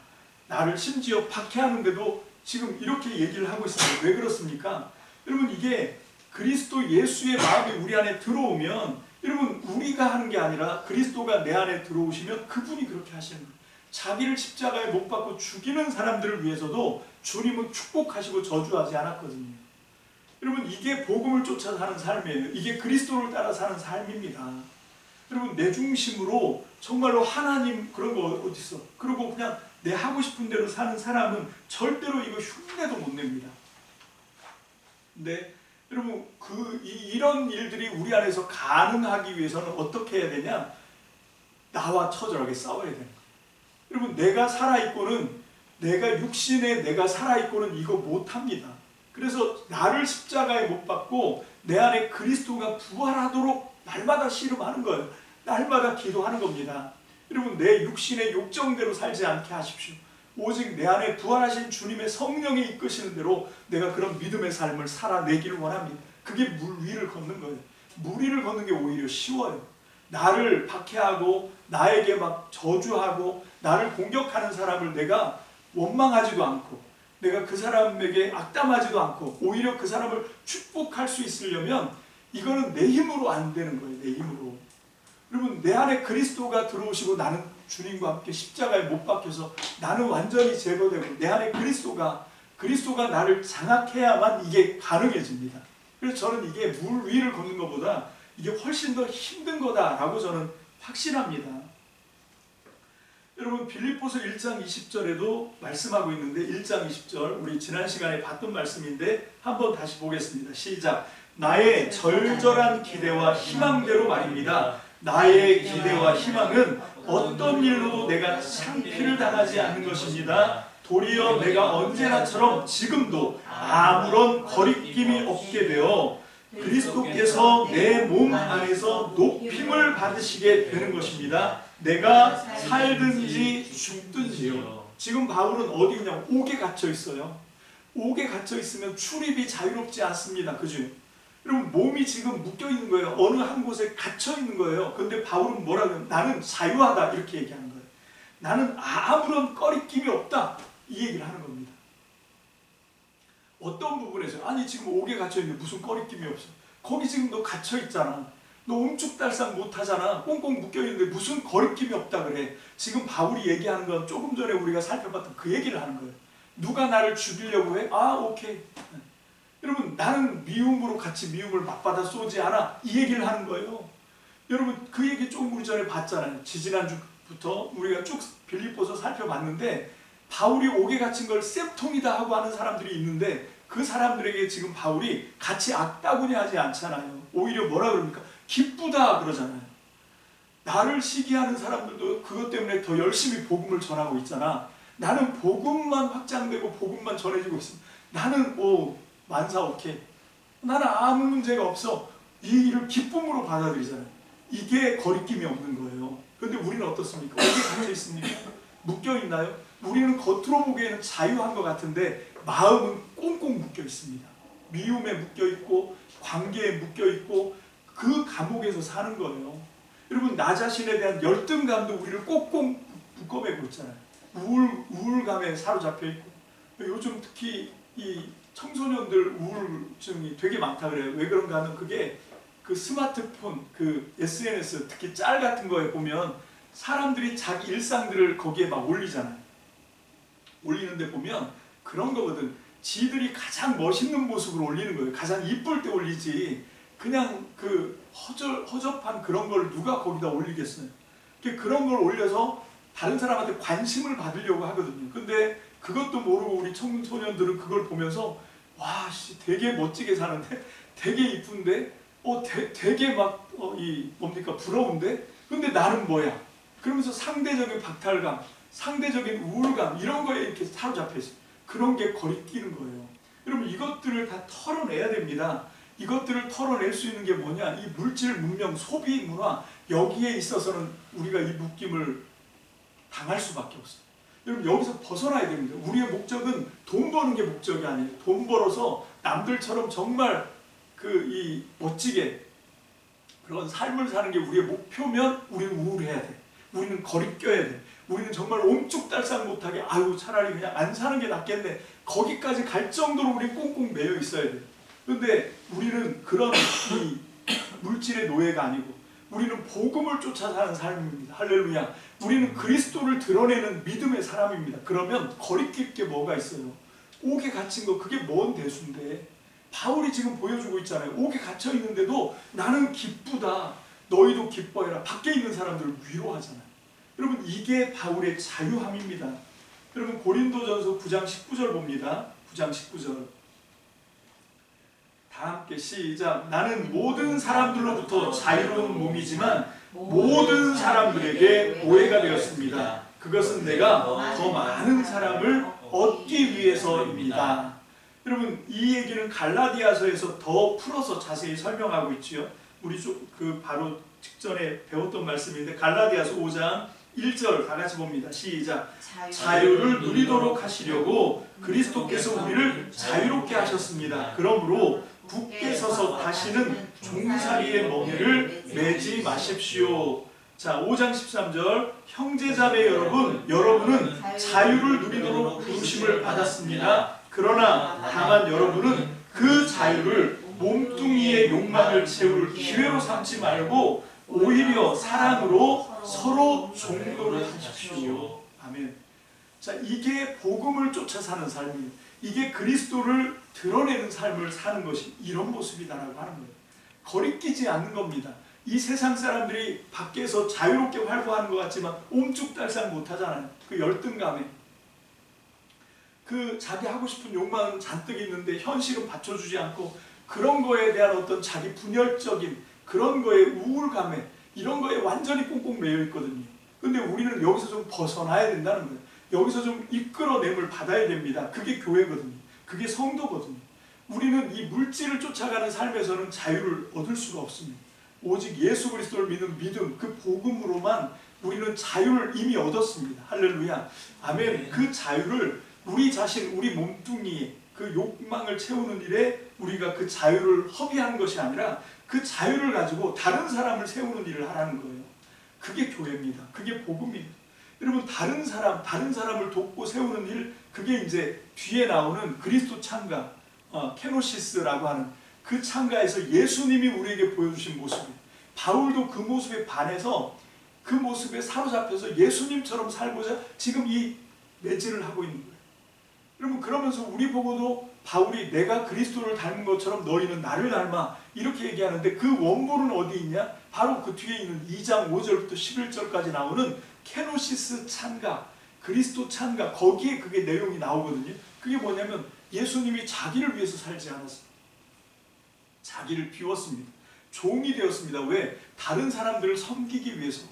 나를 심지어 박해하는데도 지금 이렇게 얘기를 하고 있어요. 왜 그렇습니까? 여러분 이게 그리스도 예수의 마음이 우리 안에 들어오면 여러분 우리가 하는 게 아니라 그리스도가 내 안에 들어오시면 그분이 그렇게 하시는 거예요. 자기를 십자가에 못 박고 죽이는 사람들을 위해서도 주님은 축복하시고 저주하지 않았거든요. 여러분 이게 복음을 쫓아 사는 삶이에요. 이게 그리스도를 따라 사는 삶입니다. 여러분 내 중심으로 정말로 하나님 그런 거 어디 있어? 그리고 그냥 내 하고 싶은 대로 사는 사람은 절대로 이거 흉내도 못 냅니다. 근데 여러분 이런 일들이 우리 안에서 가능하기 위해서는 어떻게 해야 되냐? 나와 처절하게 싸워야 되는 거예요. 여러분 내가 살아있고는 내가 육신에 내가 살아있고는 이거 못합니다. 그래서 나를 십자가에 못 박고 내 안에 그리스도가 부활하도록 날마다 씨름하는 거예요. 날마다 기도하는 겁니다. 여러분 내 육신의 욕정대로 살지 않게 하십시오. 오직 내 안에 부활하신 주님의 성령이 이끄시는 대로 내가 그런 믿음의 삶을 살아내기를 원합니다. 그게 물 위를 걷는 거예요. 물 위를 걷는 게 오히려 쉬워요. 나를 박해하고 나에게 막 저주하고 나를 공격하는 사람을 내가 원망하지도 않고 내가 그 사람에게 악담하지도 않고 오히려 그 사람을 축복할 수 있으려면 이거는 내 힘으로 안 되는 거예요. 내 힘으로. 여러분 내 안에 그리스도가 들어오시고 나는 주님과 함께 십자가에 못 박혀서 나는 완전히 제거되고 내 안에 그리스도가 나를 장악해야만 이게 가능해집니다. 그래서 저는 이게 물 위를 걷는 것보다 이게 훨씬 더 힘든 거다라고 저는 확신합니다. 여러분 빌립보서 1장 20절에도 말씀하고 있는데 1장 20절 우리 지난 시간에 봤던 말씀인데 한번 다시 보겠습니다. 시작. 나의 절절한 기대와 희망대로 말입니다. 나의 기대와 희망은 어떤 일로도 내가 창피를 당하지 않는 것입니다. 도리어 내가 언제나처럼 지금도 아무런 거리낌이 없게 되어 그리스도께서 내 몸 안에서 높임을 받으시게 되는 것입니다. 내가 살든지 죽든지요. 지금 바울은 어디 그냥 옥에 갇혀 있어요. 옥에 갇혀 있으면 출입이 자유롭지 않습니다. 그죠? 여러분 몸이 지금 묶여 있는 거예요. 어느 한 곳에 갇혀 있는 거예요. 근데 바울은 뭐라고? 나는 자유하다 이렇게 얘기하는 거예요. 나는 아무런 꺼리낌이 없다 이 얘기를 하는 겁니다. 어떤 부분에서 아니 지금 옥에 갇혀 있는데 무슨 꺼리낌이 없어? 거기 지금 너 갇혀 있잖아. 너 움쭉달싹 못하잖아. 꽁꽁 묶여 있는데 무슨 거리낌이 없다 그래. 지금 바울이 얘기하는 건 조금 전에 우리가 살펴봤던 그 얘기를 하는 거예요. 누가 나를 죽이려고 해? 아 오케이. 여러분 나는 미움으로 같이 미움을 맞받아 쏘지 않아. 이 얘기를 하는 거예요. 여러분 그 얘기 조금 우리 전에 봤잖아요. 지지난주부터 우리가 쭉 빌립보서 살펴봤는데 바울이 옥에 갇힌 걸 쌤통이다 하고 하는 사람들이 있는데 그 사람들에게 지금 바울이 같이 악다구니 하지 않잖아요. 오히려 뭐라 그럽니까? 기쁘다 그러잖아요. 나를 시기하는 사람들도 그것 때문에 더 열심히 복음을 전하고 있잖아. 나는 복음만 확장되고 복음만 전해지고 있습니다. 나는 만사 오케이. 나는 아무 문제가 없어. 이 일을 기쁨으로 받아들이잖아요. 이게 거리낌이 없는 거예요. 그런데 우리는 어떻습니까? 어디 갇혀 있습니까? 묶여 있나요? 우리는 겉으로 보기에는 자유한 것 같은데 마음은 꽁꽁 묶여 있습니다. 미움에 묶여 있고 관계에 묶여 있고 그 감옥에서 사는 거예요. 여러분 나 자신에 대한 열등감도 우리를 꼭꼭 묶어매고 있잖아요. 우울감에 사로잡혀 있고 요즘 특히 이 청소년들 우울증이 되게 많다 그래요. 왜 그런가 하면 그게 그 스마트폰, 그 SNS 특히 짤 같은 거에 보면 사람들이 자기 일상들을 거기에 막 올리잖아요. 올리는데 보면 그런 거거든. 지들이 가장 멋있는 모습을 올리는 거예요. 가장 이쁠 때 올리지. 그냥 그 허접한 그런 걸 누가 거기다 올리겠어요. 그런 걸 올려서 다른 사람한테 관심을 받으려고 하거든요. 근데 그것도 모르고 우리 청소년들은 그걸 보면서 와, 씨, 되게 멋지게 사는데, 되게 이쁜데, 되게 막 뭡니까 부러운데, 근데 나는 뭐야? 그러면서 상대적인 박탈감, 상대적인 우울감 이런 거에 이렇게 사로잡혀 있어요. 그런 게 거리끼는 거예요. 여러분 이것들을 다 털어내야 됩니다. 이것들을 털어낼 수 있는 게 뭐냐? 이 물질, 문명, 소비 문화 여기에 있어서는 우리가 이 묶임을 당할 수밖에 없어요. 여러분 여기서 벗어나야 됩니다. 우리의 목적은 돈 버는 게 목적이 아니에요. 돈 벌어서 남들처럼 정말 이 멋지게 그런 삶을 사는 게 우리의 목표면 우리는 우울해야 돼. 우리는 거리껴야 돼. 우리는 정말 옴쭉달싹 못하게 아유 차라리 그냥 안 사는 게 낫겠네. 거기까지 갈 정도로 우리 꽁꽁 매여 있어야 돼. 그런데 우리는 그런 이 물질의 노예가 아니고 우리는 복음을 쫓아 사는 삶입니다. 할렐루야. 우리는 그리스도를 드러내는 믿음의 사람입니다. 그러면 거리낄 게 뭐가 있어요? 옥에 갇힌 거 그게 뭔 대수인데. 바울이 지금 보여주고 있잖아요. 옥에 갇혀 있는데도 나는 기쁘다. 너희도 기뻐해라. 밖에 있는 사람들을 위로하잖아요. 여러분 이게 바울의 자유함입니다. 여러분 고린도전서 9장 19절 봅니다. 9장 19절 다 함께 시작. 나는 모든 사람들로부터 자유로운 몸이지만 모든 사람들에게 노예가 되었습니다. 그것은 내가 더 많은 사람을 얻기 위해서입니다. 여러분 이 얘기는 갈라디아서에서 더 풀어서 자세히 설명하고 있지요. 우리 바로 직전에 배웠던 말씀인데 갈라디아서 5장 1절 다 같이 봅니다. 시작. 자유를 누리도록 하시려고 그리스도께서 우리를 자유롭게 하셨습니다. 그러므로 굳게 서서 다시는 종살이의 멍에를 매지 마십시오. 자, 5장 13절 형제자매 여러분은 자유를 누리도록 부르심을 받았습니다. 그러나 다만 여러분은 그 자유를 몸뚱이의 욕망을 채울 기회로 삼지 말고 오히려 사랑으로 서로 종노릇 하십시오. 아멘. 자, 이게 복음을 쫓아 사는 삶이에요. 이게 그리스도를 드러내는 삶을 사는 것이 이런 모습이다라고 하는 거예요. 거리끼지 않는 겁니다. 이 세상 사람들이 밖에서 자유롭게 활보하는 것 같지만 옴쭉달싹 못하잖아요. 그 열등감에 그 자기 하고 싶은 욕망은 잔뜩 있는데 현실은 받쳐주지 않고 그런 거에 대한 어떤 자기 분열적인 그런 거에 우울감에 이런 거에 완전히 꽁꽁 매여 있거든요. 근데 우리는 여기서 좀 벗어나야 된다는 거예요. 여기서 좀 이끌어냄을 받아야 됩니다. 그게 교회거든요. 그게 성도거든요. 우리는 이 물질을 쫓아가는 삶에서는 자유를 얻을 수가 없습니다. 오직 예수 그리스도를 믿는 믿음, 그 복음으로만 우리는 자유를 이미 얻었습니다. 할렐루야. 아멘. 그 자유를 우리 자신, 우리 몸뚱이에 그 욕망을 채우는 일에 우리가 그 자유를 허비하는 것이 아니라 그 자유를 가지고 다른 사람을 세우는 일을 하라는 거예요. 그게 교회입니다. 그게 복음입니다. 여러분 다른 사람을 돕고 세우는 일, 그게 이제 뒤에 나오는 그리스도 창가, 케노시스라고 하는 그 창가에서 예수님이 우리에게 보여주신 모습이에요. 바울도 그 모습에 반해서 그 모습에 사로잡혀서 예수님처럼 살고자 지금 이 매질을 하고 있는 거예요. 여러분 그러면서 우리 보고도 바울이 내가 그리스도를 닮은 것처럼 너희는 나를 닮아 이렇게 얘기하는데 그 원본은 어디 있냐? 바로 그 뒤에 있는 2장 5절부터 11절까지 나오는 케노시스 창가, 그리스도 창가, 거기에 그게 내용이 나오거든요. 그게 뭐냐면 예수님이 자기를 위해서 살지 않았어요. 자기를 비웠습니다. 종이 되었습니다. 왜? 다른 사람들을 섬기기 위해서.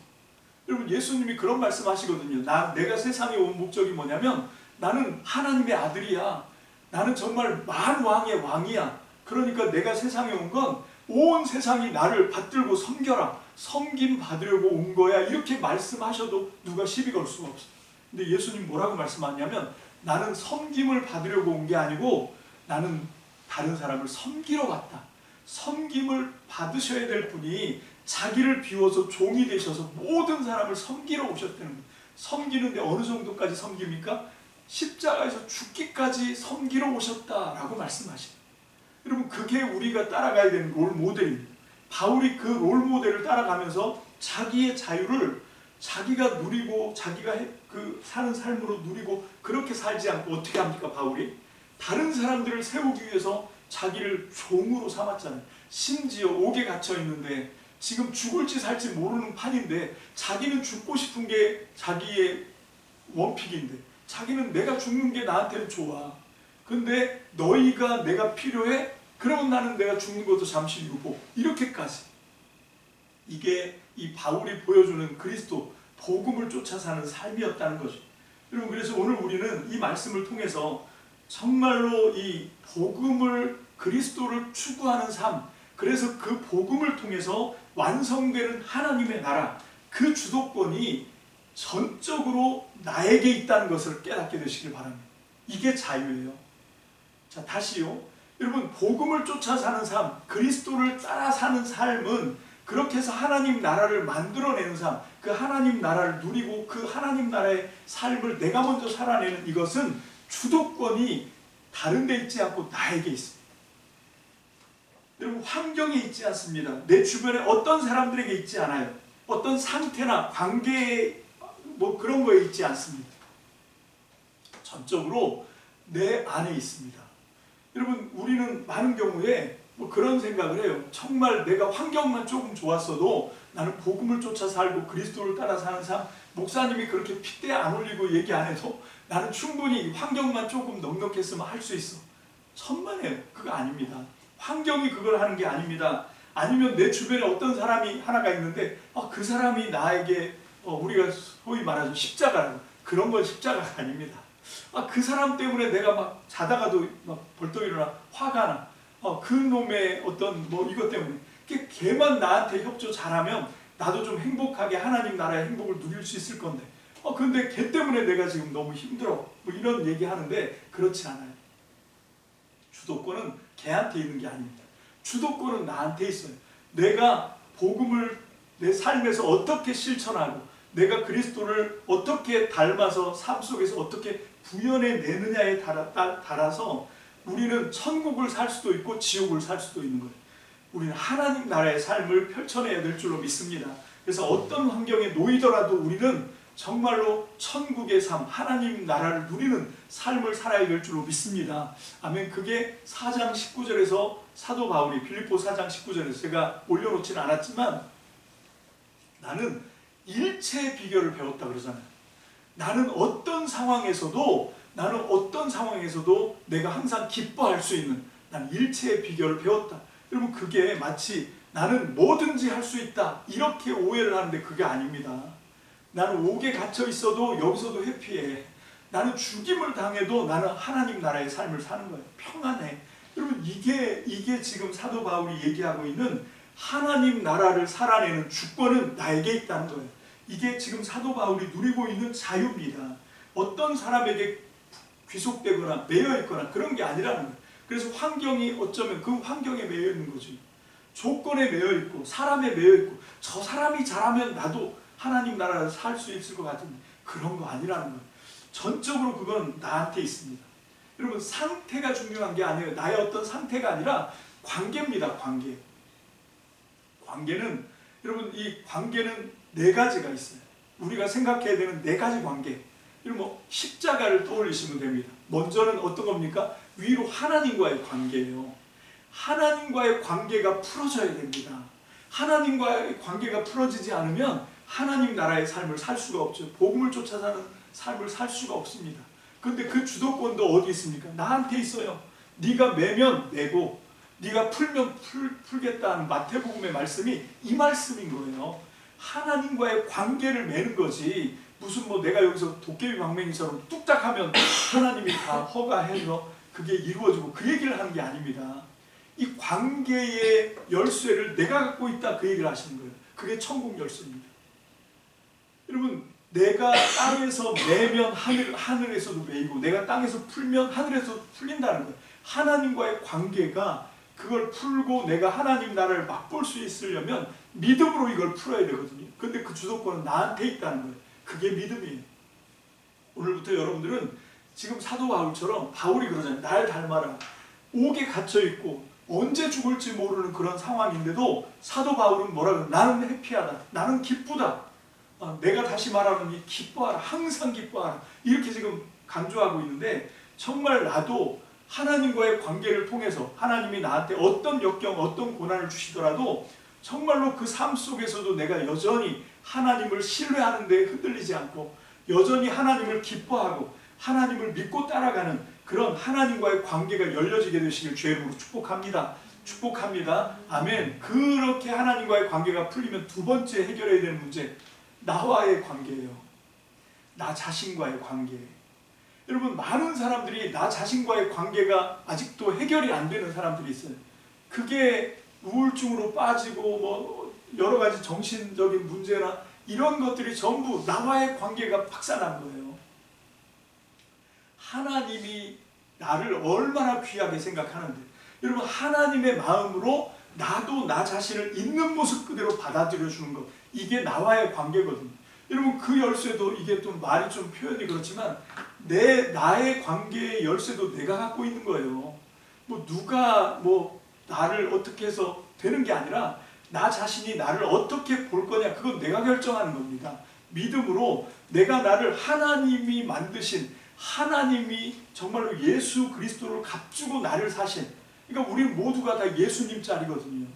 여러분 예수님이 그런 말씀 하시거든요. 내가 세상에 온 목적이 뭐냐면 나는 하나님의 아들이야. 나는 정말 만왕의 왕이야. 그러니까 내가 세상에 온 건 온 세상이 나를 받들고 섬겨라. 섬김 받으려고 온 거야. 이렇게 말씀하셔도 누가 시비 걸 수가 없어요. 근데 예수님 뭐라고 말씀하냐면 나는 섬김을 받으려고 온 게 아니고 나는 다른 사람을 섬기러 왔다. 섬김을 받으셔야 될 분이 자기를 비워서 종이 되셔서 모든 사람을 섬기러 오셨다는 거예요. 섬기는데 어느 정도까지 섬깁니까? 십자가에서 죽기까지 섬기러 오셨다라고 말씀하십니다. 여러분 그게 우리가 따라가야 되는 롤모델입니다. 바울이 그 롤모델을 따라가면서 자기의 자유를 자기가 누리고 자기가 사는 삶으로 누리고 그렇게 살지 않고 어떻게 합니까? 바울이 다른 사람들을 세우기 위해서 자기를 종으로 삼았잖아요. 심지어 옥에 갇혀 있는데 지금 죽을지 살지 모르는 판인데 자기는 죽고 싶은 게 자기의 원픽인데 자기는 내가 죽는 게 나한테는 좋아. 근데 너희가 내가 필요해? 그러면 나는 내가 죽는 것도 잠시 유보. 이렇게까지. 이게 이 바울이 보여주는 그리스도 복음을 쫓아 사는 삶이었다는 거죠. 여러분 그래서 오늘 우리는 이 말씀을 통해서 정말로 이 복음을, 그리스도를 추구하는 삶, 그래서 그 복음을 통해서 완성되는 하나님의 나라, 그 주도권이 전적으로 나에게 있다는 것을 깨닫게 되시길 바랍니다. 이게 자유예요. 자, 다시요. 여러분, 복음을 쫓아 사는 삶, 그리스도를 따라 사는 삶은 그렇게 해서 하나님 나라를 만들어내는 삶, 그 하나님 나라를 누리고 그 하나님 나라의 삶을 내가 먼저 살아내는 이것은 주도권이 다른 데 있지 않고 나에게 있습니다. 여러분, 환경에 있지 않습니다. 내 주변에 어떤 사람들에게 있지 않아요. 어떤 상태나 관계 뭐 그런 거에 있지 않습니다. 전적으로 내 안에 있습니다. 여러분, 우리는 많은 경우에 뭐 그런 생각을 해요. 정말 내가 환경만 조금 좋았어도 나는 복음을 쫓아 살고 그리스도를 따라 사는 삶, 목사님이 그렇게 핏대 안 올리고 얘기 안 해도 나는 충분히 환경만 조금 넉넉했으면 할 수 있어. 천만에요. 그거 아닙니다. 환경이 그걸 하는 게 아닙니다. 아니면 내 주변에 어떤 사람이 하나가 있는데 그 사람이 나에게 우리가 소위 말하죠, 십자가라고. 그런 건 십자가가 아닙니다. 그 사람 때문에 내가 막 자다가도 막 벌떡 일어나 화가 나. 그 놈의 어떤 뭐 이것 때문에 걔만 나한테 협조 잘하면 나도 좀 행복하게 하나님 나라의 행복을 누릴 수 있을 건데 근데 걔 때문에 내가 지금 너무 힘들어. 뭐 이런 얘기 하는데 그렇지 않아요. 주도권은 걔한테 있는 게 아닙니다. 주도권은 나한테 있어요. 내가 복음을 내 삶에서 어떻게 실천하고 내가 그리스도를 어떻게 닮아서 삶 속에서 어떻게 구현해내느냐에 따라서 우리는 천국을 살 수도 있고 지옥을 살 수도 있는 거예요. 우리는 하나님 나라의 삶을 펼쳐내야 될 줄로 믿습니다. 그래서 어떤 환경에 놓이더라도 우리는 정말로 천국의 삶, 하나님 나라를 누리는 삶을 살아야 될 줄로 믿습니다. 아멘. 그게 4장 19절에서 사도 바울이 빌립보 4장 19절에서 제가 올려놓지는 않았지만 나는 일체의 비결을 배웠다 그러잖아요. 나는 어떤 상황에서도 내가 항상 기뻐할 수 있는 난 일체의 비결을 배웠다. 여러분, 그게 마치 나는 뭐든지 할 수 있다 이렇게 오해를 하는데 그게 아닙니다. 나는 옥에 갇혀 있어도 여기서도 해피해. 나는 죽임을 당해도 나는 하나님 나라의 삶을 사는 거예요. 평안해. 여러분, 이게 지금 사도 바울이 얘기하고 있는 하나님 나라를 살아내는 주권은 나에게 있다는 거예요. 이게 지금 사도 바울이 누리고 있는 자유입니다. 어떤 사람에게 귀속되거나 매여 있거나 그런 게 아니라는 거예요. 그래서 환경이 어쩌면 그 환경에 매여 있는 거지. 조건에 매여 있고 사람에 매여 있고 저 사람이 잘하면 나도 하나님 나라를 살 수 있을 것 같은데 그런 거 아니라는 거예요. 전적으로 그건 나한테 있습니다. 여러분, 상태가 중요한 게 아니에요. 나의 어떤 상태가 아니라 관계입니다. 관계는 여러분, 이 관계는 네 가지가 있어요. 우리가 생각해야 되는 네 가지 관계. 여러분, 십자가를 떠올리시면 됩니다. 먼저는 어떤 겁니까? 위로 하나님과의 관계예요. 하나님과의 관계가 풀어져야 됩니다. 하나님과의 관계가 풀어지지 않으면 하나님 나라의 삶을 살 수가 없죠. 복음을 쫓아 사는 삶을 살 수가 없습니다. 그런데 그 주도권도 어디 있습니까? 나한테 있어요. 네가 매면 매고 네가 풀면 풀겠다는 마태복음의 말씀이 이 말씀인 거예요. 하나님과의 관계를 매는 거지 무슨 뭐 내가 여기서 도깨비 방맹이처럼 뚝딱 하면 하나님이 다 허가해서 그게 이루어지고 그 얘기를 하는 게 아닙니다. 이 관계의 열쇠를 내가 갖고 있다 그 얘기를 하시는 거예요. 그게 천국 열쇠입니다. 여러분, 내가 땅에서 매면 하늘에서도 매이고 내가 땅에서 풀면 하늘에서 풀린다는 거예요. 하나님과의 관계가 그걸 풀고 내가 하나님 나라를 맛볼 수 있으려면 믿음으로 이걸 풀어야 되거든요. 근데 그 주도권은 나한테 있다는 거예요. 그게 믿음이에요. 오늘부터 여러분들은 지금 사도 바울처럼 바울이 그러잖아요. 날 닮아라. 옥에 갇혀있고 언제 죽을지 모르는 그런 상황인데도 사도 바울은 뭐라 그래요? 나는 해피하다. 나는 기쁘다. 내가 다시 말하는 이 기뻐하라. 항상 기뻐하라. 이렇게 지금 강조하고 있는데 정말 나도 하나님과의 관계를 통해서 하나님이 나한테 어떤 역경, 어떤 고난을 주시더라도 정말로 그 삶 속에서도 내가 여전히 하나님을 신뢰하는 데 흔들리지 않고 여전히 하나님을 기뻐하고 하나님을 믿고 따라가는 그런 하나님과의 관계가 열려지게 되시길 주의 이름으로 축복합니다. 축복합니다. 아멘. 그렇게 하나님과의 관계가 풀리면 두 번째 해결해야 되는 문제, 나와의 관계예요. 나 자신과의 관계. 여러분, 많은 사람들이 나 자신과의 관계가 아직도 해결이 안 되는 사람들이 있어요. 그게 우울증으로 빠지고 뭐 여러 가지 정신적인 문제나 이런 것들이 전부 나와의 관계가 파산한 거예요. 하나님이 나를 얼마나 귀하게 생각하는데, 여러분, 하나님의 마음으로 나도 나 자신을 있는 모습 그대로 받아들여 주는 것, 이게 나와의 관계거든요. 여러분, 그 열쇠도, 이게 좀 말이 좀 표현이 그렇지만 나의 관계의 열쇠도 내가 갖고 있는 거예요. 뭐 누가 뭐 나를 어떻게 해서 되는 게 아니라 나 자신이 나를 어떻게 볼 거냐, 그건 내가 결정하는 겁니다. 믿음으로 내가 나를 하나님이 만드신, 하나님이 정말로 예수 그리스도를 값주고 나를 사신, 그러니까 우리 모두가 다 예수님 짤이거든요.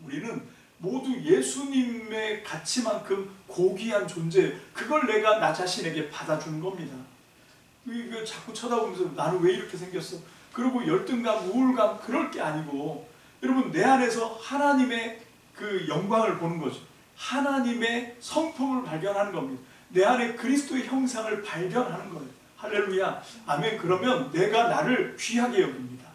우리는 모두 예수님의 가치만큼 고귀한 존재, 그걸 내가 나 자신에게 받아주는 겁니다. 이거 자꾸 쳐다보면서 나는 왜 이렇게 생겼어? 그리고 열등감, 우울감, 그럴 게 아니고, 여러분, 내 안에서 하나님의 그 영광을 보는 거죠. 하나님의 성품을 발견하는 겁니다. 내 안에 그리스도의 형상을 발견하는 거예요. 할렐루야, 아멘. 그러면 내가 나를 귀하게 여깁니다.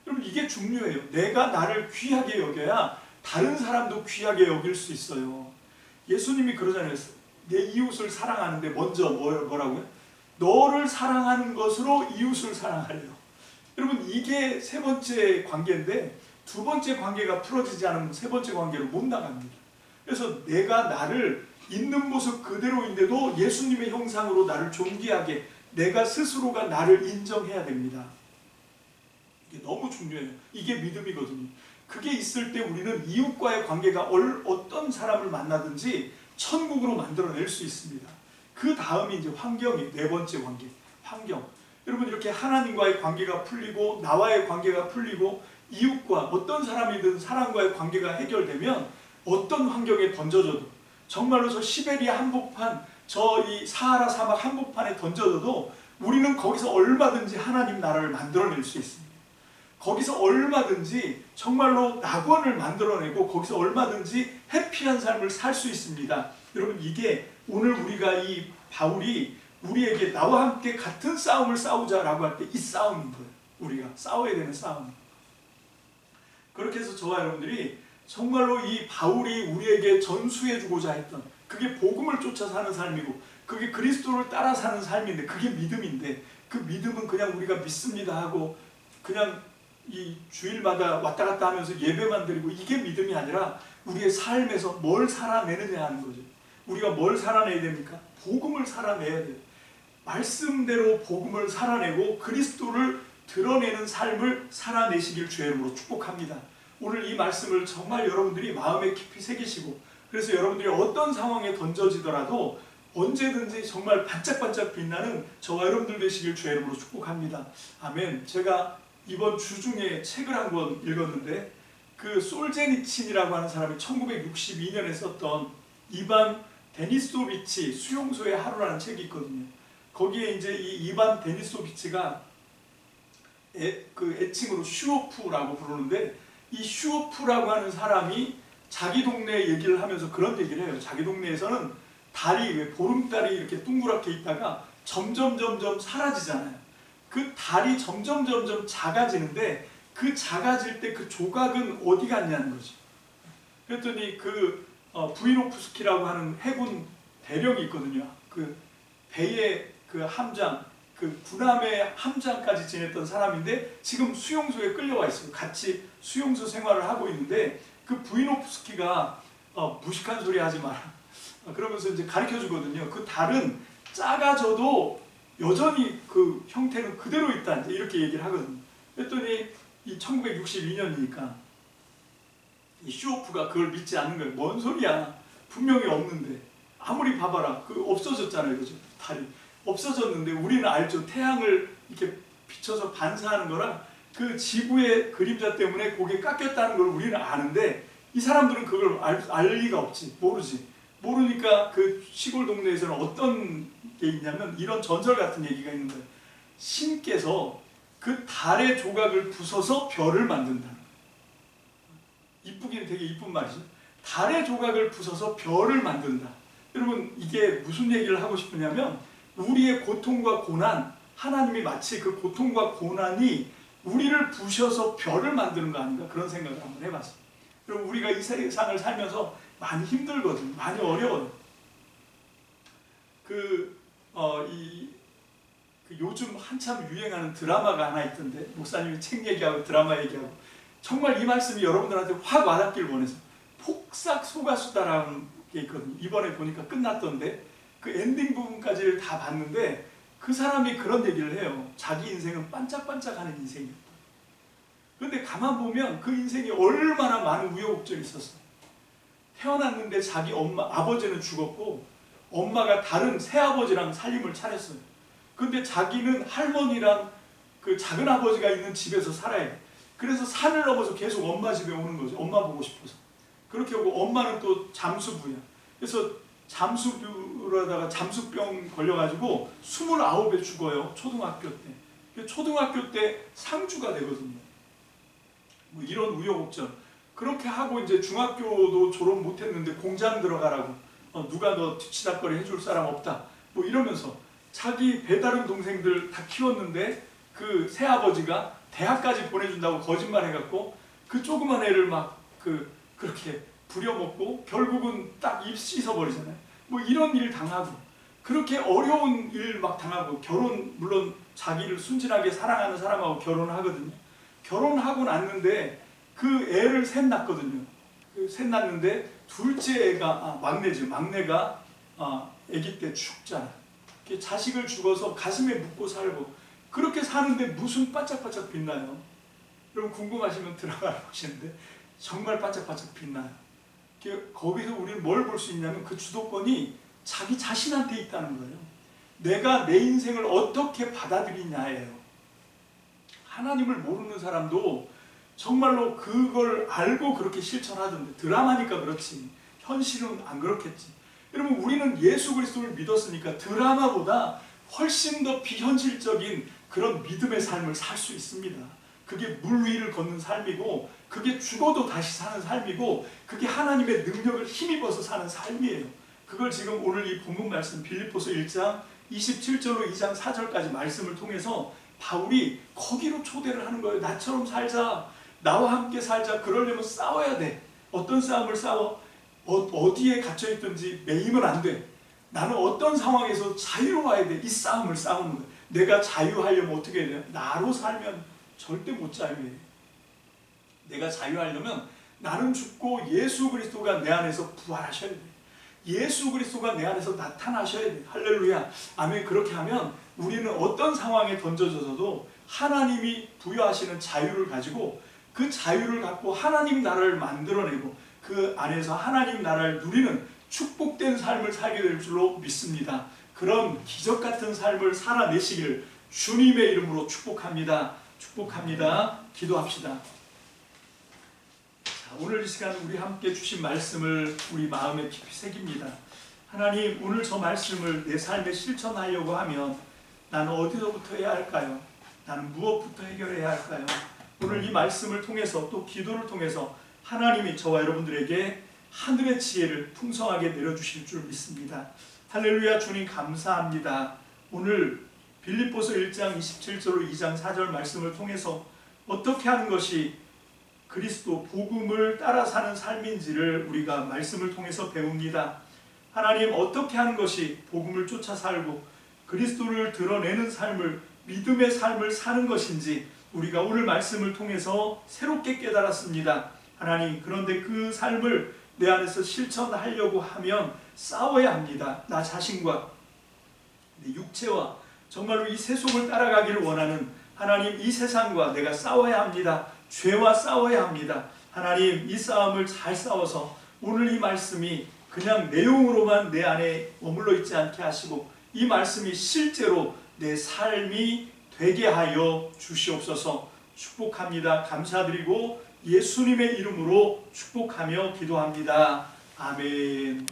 여러분, 이게 중요해요. 내가 나를 귀하게 여겨야 다른 사람도 귀하게 여길 수 있어요. 예수님이 그러잖아요. 내 이웃을 사랑하는데 먼저 뭐라고요? 너를 사랑하는 것으로 이웃을 사랑하래요. 여러분, 이게 세 번째 관계인데, 두 번째 관계가 풀어지지 않으면 세 번째 관계로 못 나갑니다. 그래서 내가 나를 있는 모습 그대로인데도 예수님의 형상으로 나를 존귀하게, 내가 스스로가 나를 인정해야 됩니다. 이게 너무 중요해요. 이게 믿음이거든요. 그게 있을 때 우리는 이웃과의 관계가 어떤 사람을 만나든지 천국으로 만들어낼 수 있습니다. 그 다음이 이제 환경이 네 번째 관계, 환경. 여러분, 이렇게 하나님과의 관계가 풀리고 나와의 관계가 풀리고 이웃과 어떤 사람이든 사람과의 관계가 해결되면 어떤 환경에 던져져도, 정말로 저 시베리아 한복판, 저 이 사하라 사막 한복판에 던져져도 우리는 거기서 얼마든지 하나님 나라를 만들어낼 수 있습니다. 거기서 얼마든지 정말로 낙원을 만들어내고 거기서 얼마든지 해피한 삶을 살 수 있습니다. 여러분, 이게 오늘 우리가 이 바울이 우리에게 나와 함께 같은 싸움을 싸우자라고 할 때 이 싸움인 거예요. 우리가 싸워야 되는 싸움. 그렇게 해서 저와 여러분들이 정말로 이 바울이 우리에게 전수해주고자 했던, 그게 복음을 쫓아 사는 삶이고 그게 그리스도를 따라 사는 삶인데, 그게 믿음인데, 그 믿음은 그냥 우리가 믿습니다 하고 그냥 이 주일마다 왔다 갔다 하면서 예배만 드리고, 이게 믿음이 아니라 우리의 삶에서 뭘 살아내느냐 하는 거죠. 우리가 뭘 살아내야 됩니까? 복음을 살아내야 돼요. 말씀대로 복음을 살아내고 그리스도를 드러내는 삶을 살아내시길 주의 이름으로 축복합니다. 오늘 이 말씀을 정말 여러분들이 마음에 깊이 새기시고, 그래서 여러분들이 어떤 상황에 던져지더라도 언제든지 정말 반짝반짝 빛나는 저와 여러분들 되시길 주의 이름으로 축복합니다. 아멘. 제가 이번 주 중에 책을 한 권 읽었는데, 그 솔제니친이라고 하는 사람이 1962년에 썼던 이반 데니소비치 수용소의 하루라는 책이 있거든요. 거기에 이제 이 이반 데니소비치가 그 애칭으로 슈오프라고 부르는데, 이 슈오프라고 하는 사람이 자기 동네 얘기를 하면서 그런 얘기를 해요. 자기 동네에서는 달이, 왜 보름달이 이렇게 둥그렇게 있다가 점점 사라지잖아요. 그 달이 점점 작아지는데, 그 작아질 때 그 조각은 어디 갔냐는 거죠. 그랬더니 그 부이노프스키라고 하는 해군 대령이 있거든요. 그 배의 그 함장, 그 군함의 함장까지 지냈던 사람인데 지금 수용소에 끌려와 있어요. 같이 수용소 생활을 하고 있는데, 그 부이노프스키가 무식한 소리 하지 마라, 그러면서 이제 가르쳐 주거든요. 그 달은 작아져도 여전히 그 형태는 그대로 있다, 이제 이렇게 얘기를 하거든요. 그랬더니 이 1962년이니까 이 슈오프가 그걸 믿지 않는 거예요. 뭔 소리야, 분명히 없는데. 아무리 봐봐라, 그 없어졌잖아요, 그죠? 달이 없어졌는데 우리는 알죠. 태양을 이렇게 비춰서 반사하는 거랑 그 지구의 그림자 때문에 그게 깎였다는 걸 우리는 아는데, 이 사람들은 그걸 알 리가 없지. 모르니까 그 시골 동네에서는 어떤 게 있냐면 이런 전설 같은 얘기가 있는 거예요. 신께서 그 달의 조각을 부숴서 별을 만든다. 이쁘긴 되게 이쁜 말이죠. 달의 조각을 부숴서 별을 만든다. 여러분, 이게 무슨 얘기를 하고 싶으냐면, 우리의 고통과 고난, 하나님이 마치 그 고통과 고난이 우리를 부셔서 별을 만드는 거 아닌가, 그런 생각을 한번 해봤어요. 그럼 우리가 이 세상을 살면서 많이 힘들거든요. 많이 어려워요. 요즘 한참 유행하는 드라마가 하나 있던데, 목사님이 책 얘기하고 드라마 얘기하고, 정말 이 말씀이 여러분들한테 확 와닿기를 원해서, 폭삭 속가수다라는 게 있거든요. 이번에 보니까 끝났던데 그 엔딩 부분까지를 다 봤는데, 그 사람이 그런 얘기를 해요. 자기 인생은 반짝반짝하는 인생이었다. 그런데 가만 보면 그 인생이 얼마나 많은 우여곡절이 있었어. 태어났는데 자기 아버지는 죽었고 엄마가 다른 새아버지랑 살림을 차렸어요. 근데 자기는 할머니랑 그 작은 아버지가 있는 집에서 살아야 돼. 그래서 산을 넘어서 계속 엄마 집에 오는 거죠. 엄마 보고 싶어서. 그렇게 오고, 엄마는 또 잠수부야. 그래서 잠수부로다가 잠수병 걸려가지고 29에 죽어요. 초등학교 때. 초등학교 때 상주가 되거든요. 뭐 이런 우여곡절. 그렇게 하고 이제 중학교도 졸업 못했는데 공장 들어가라고. 누가 너 뒤치다거리 해줄 사람 없다. 뭐 이러면서 자기 배다른 동생들 다 키웠는데 그 새아버지가 대학까지 보내준다고 거짓말 해갖고 그 조그만 애를 막 그렇게 부려먹고 결국은 딱 입 씻어버리잖아요. 뭐 이런 일 당하고, 그렇게 어려운 일 막 당하고, 결혼, 물론 자기를 순진하게 사랑하는 사람하고 결혼하거든요. 결혼하고 났는데 그 애를 셋 낳거든요. 셋 낳는데 둘째 애가 막내죠. 막내가 아기 때 죽잖아. 자식을 죽어서 가슴에 묻고 살고, 그렇게 사는데 무슨 반짝반짝 빛나요? 여러분 궁금하시면 들어가 보시는데 정말 반짝반짝 빛나요. 거기서 우리는 뭘 볼 수 있냐면 그 주도권이 자기 자신한테 있다는 거예요. 내가 내 인생을 어떻게 받아들이냐예요. 하나님을 모르는 사람도 정말로 그걸 알고 그렇게 실천하던데, 드라마니까 그렇지 현실은 안 그렇겠지. 여러분 우리는 예수 그리스도를 믿었으니까 드라마보다 훨씬 더 비현실적인 그런 믿음의 삶을 살 수 있습니다. 그게 물 위를 걷는 삶이고, 그게 죽어도 다시 사는 삶이고, 그게 하나님의 능력을 힘입어서 사는 삶이에요. 그걸 지금 오늘 이 본문 말씀 빌립보서 1장 27절로 2장 4절까지 말씀을 통해서 바울이 거기로 초대를 하는 거예요. 나처럼 살자, 나와 함께 살자. 그러려면 싸워야 돼. 어떤 싸움을 싸워? 어디에 갇혀있든지 매이면 안 돼. 나는 어떤 상황에서 자유로워야 돼. 이 싸움을 싸우는 거예요. 내가 자유하려면 어떻게 해야 돼? 나로 살면 절대 못 자유해. 내가 자유하려면 나는 죽고 예수 그리스도가 내 안에서 부활하셔야 돼. 예수 그리스도가 내 안에서 나타나셔야 돼. 할렐루야. 아멘. 그렇게 하면 우리는 어떤 상황에 던져져서도 하나님이 부여하시는 자유를 가지고, 그 자유를 갖고 하나님 나라를 만들어내고 그 안에서 하나님 나라를 누리는 축복된 삶을 살게 될 줄로 믿습니다. 그런 기적 같은 삶을 살아내시기를 주님의 이름으로 축복합니다. 축복합니다. 기도합시다. 자, 오늘 이 시간 우리 함께 주신 말씀을 우리 마음에 깊이 새깁니다. 하나님, 오늘 저 말씀을 내 삶에 실천하려고 하면 나는 어디서부터 해야 할까요? 나는 무엇부터 해결해야 할까요? 오늘 이 말씀을 통해서, 또 기도를 통해서 하나님이 저와 여러분들에게 하늘의 지혜를 풍성하게 내려주실 줄 믿습니다. 할렐루야. 주님 감사합니다. 오늘 빌립보서 1장 27절로 2장 4절 말씀을 통해서 어떻게 하는 것이 그리스도 복음을 따라 사는 삶인지를 우리가 말씀을 통해서 배웁니다. 하나님, 어떻게 하는 것이 복음을 쫓아 살고 그리스도를 드러내는 삶을, 믿음의 삶을 사는 것인지 우리가 오늘 말씀을 통해서 새롭게 깨달았습니다. 하나님, 그런데 그 삶을 내 안에서 실천하려고 하면 싸워야 합니다. 나 자신과 내 육체와 정말로 이 세속을 따라가기를 원하는 하나님, 이 세상과 내가 싸워야 합니다. 죄와 싸워야 합니다. 하나님, 이 싸움을 잘 싸워서 오늘 이 말씀이 그냥 내용으로만 내 안에 머물러 있지 않게 하시고 이 말씀이 실제로 내 삶이 되게 하여 주시옵소서. 축복합니다. 감사드리고 예수님의 이름으로 축복하며 기도합니다. 아멘.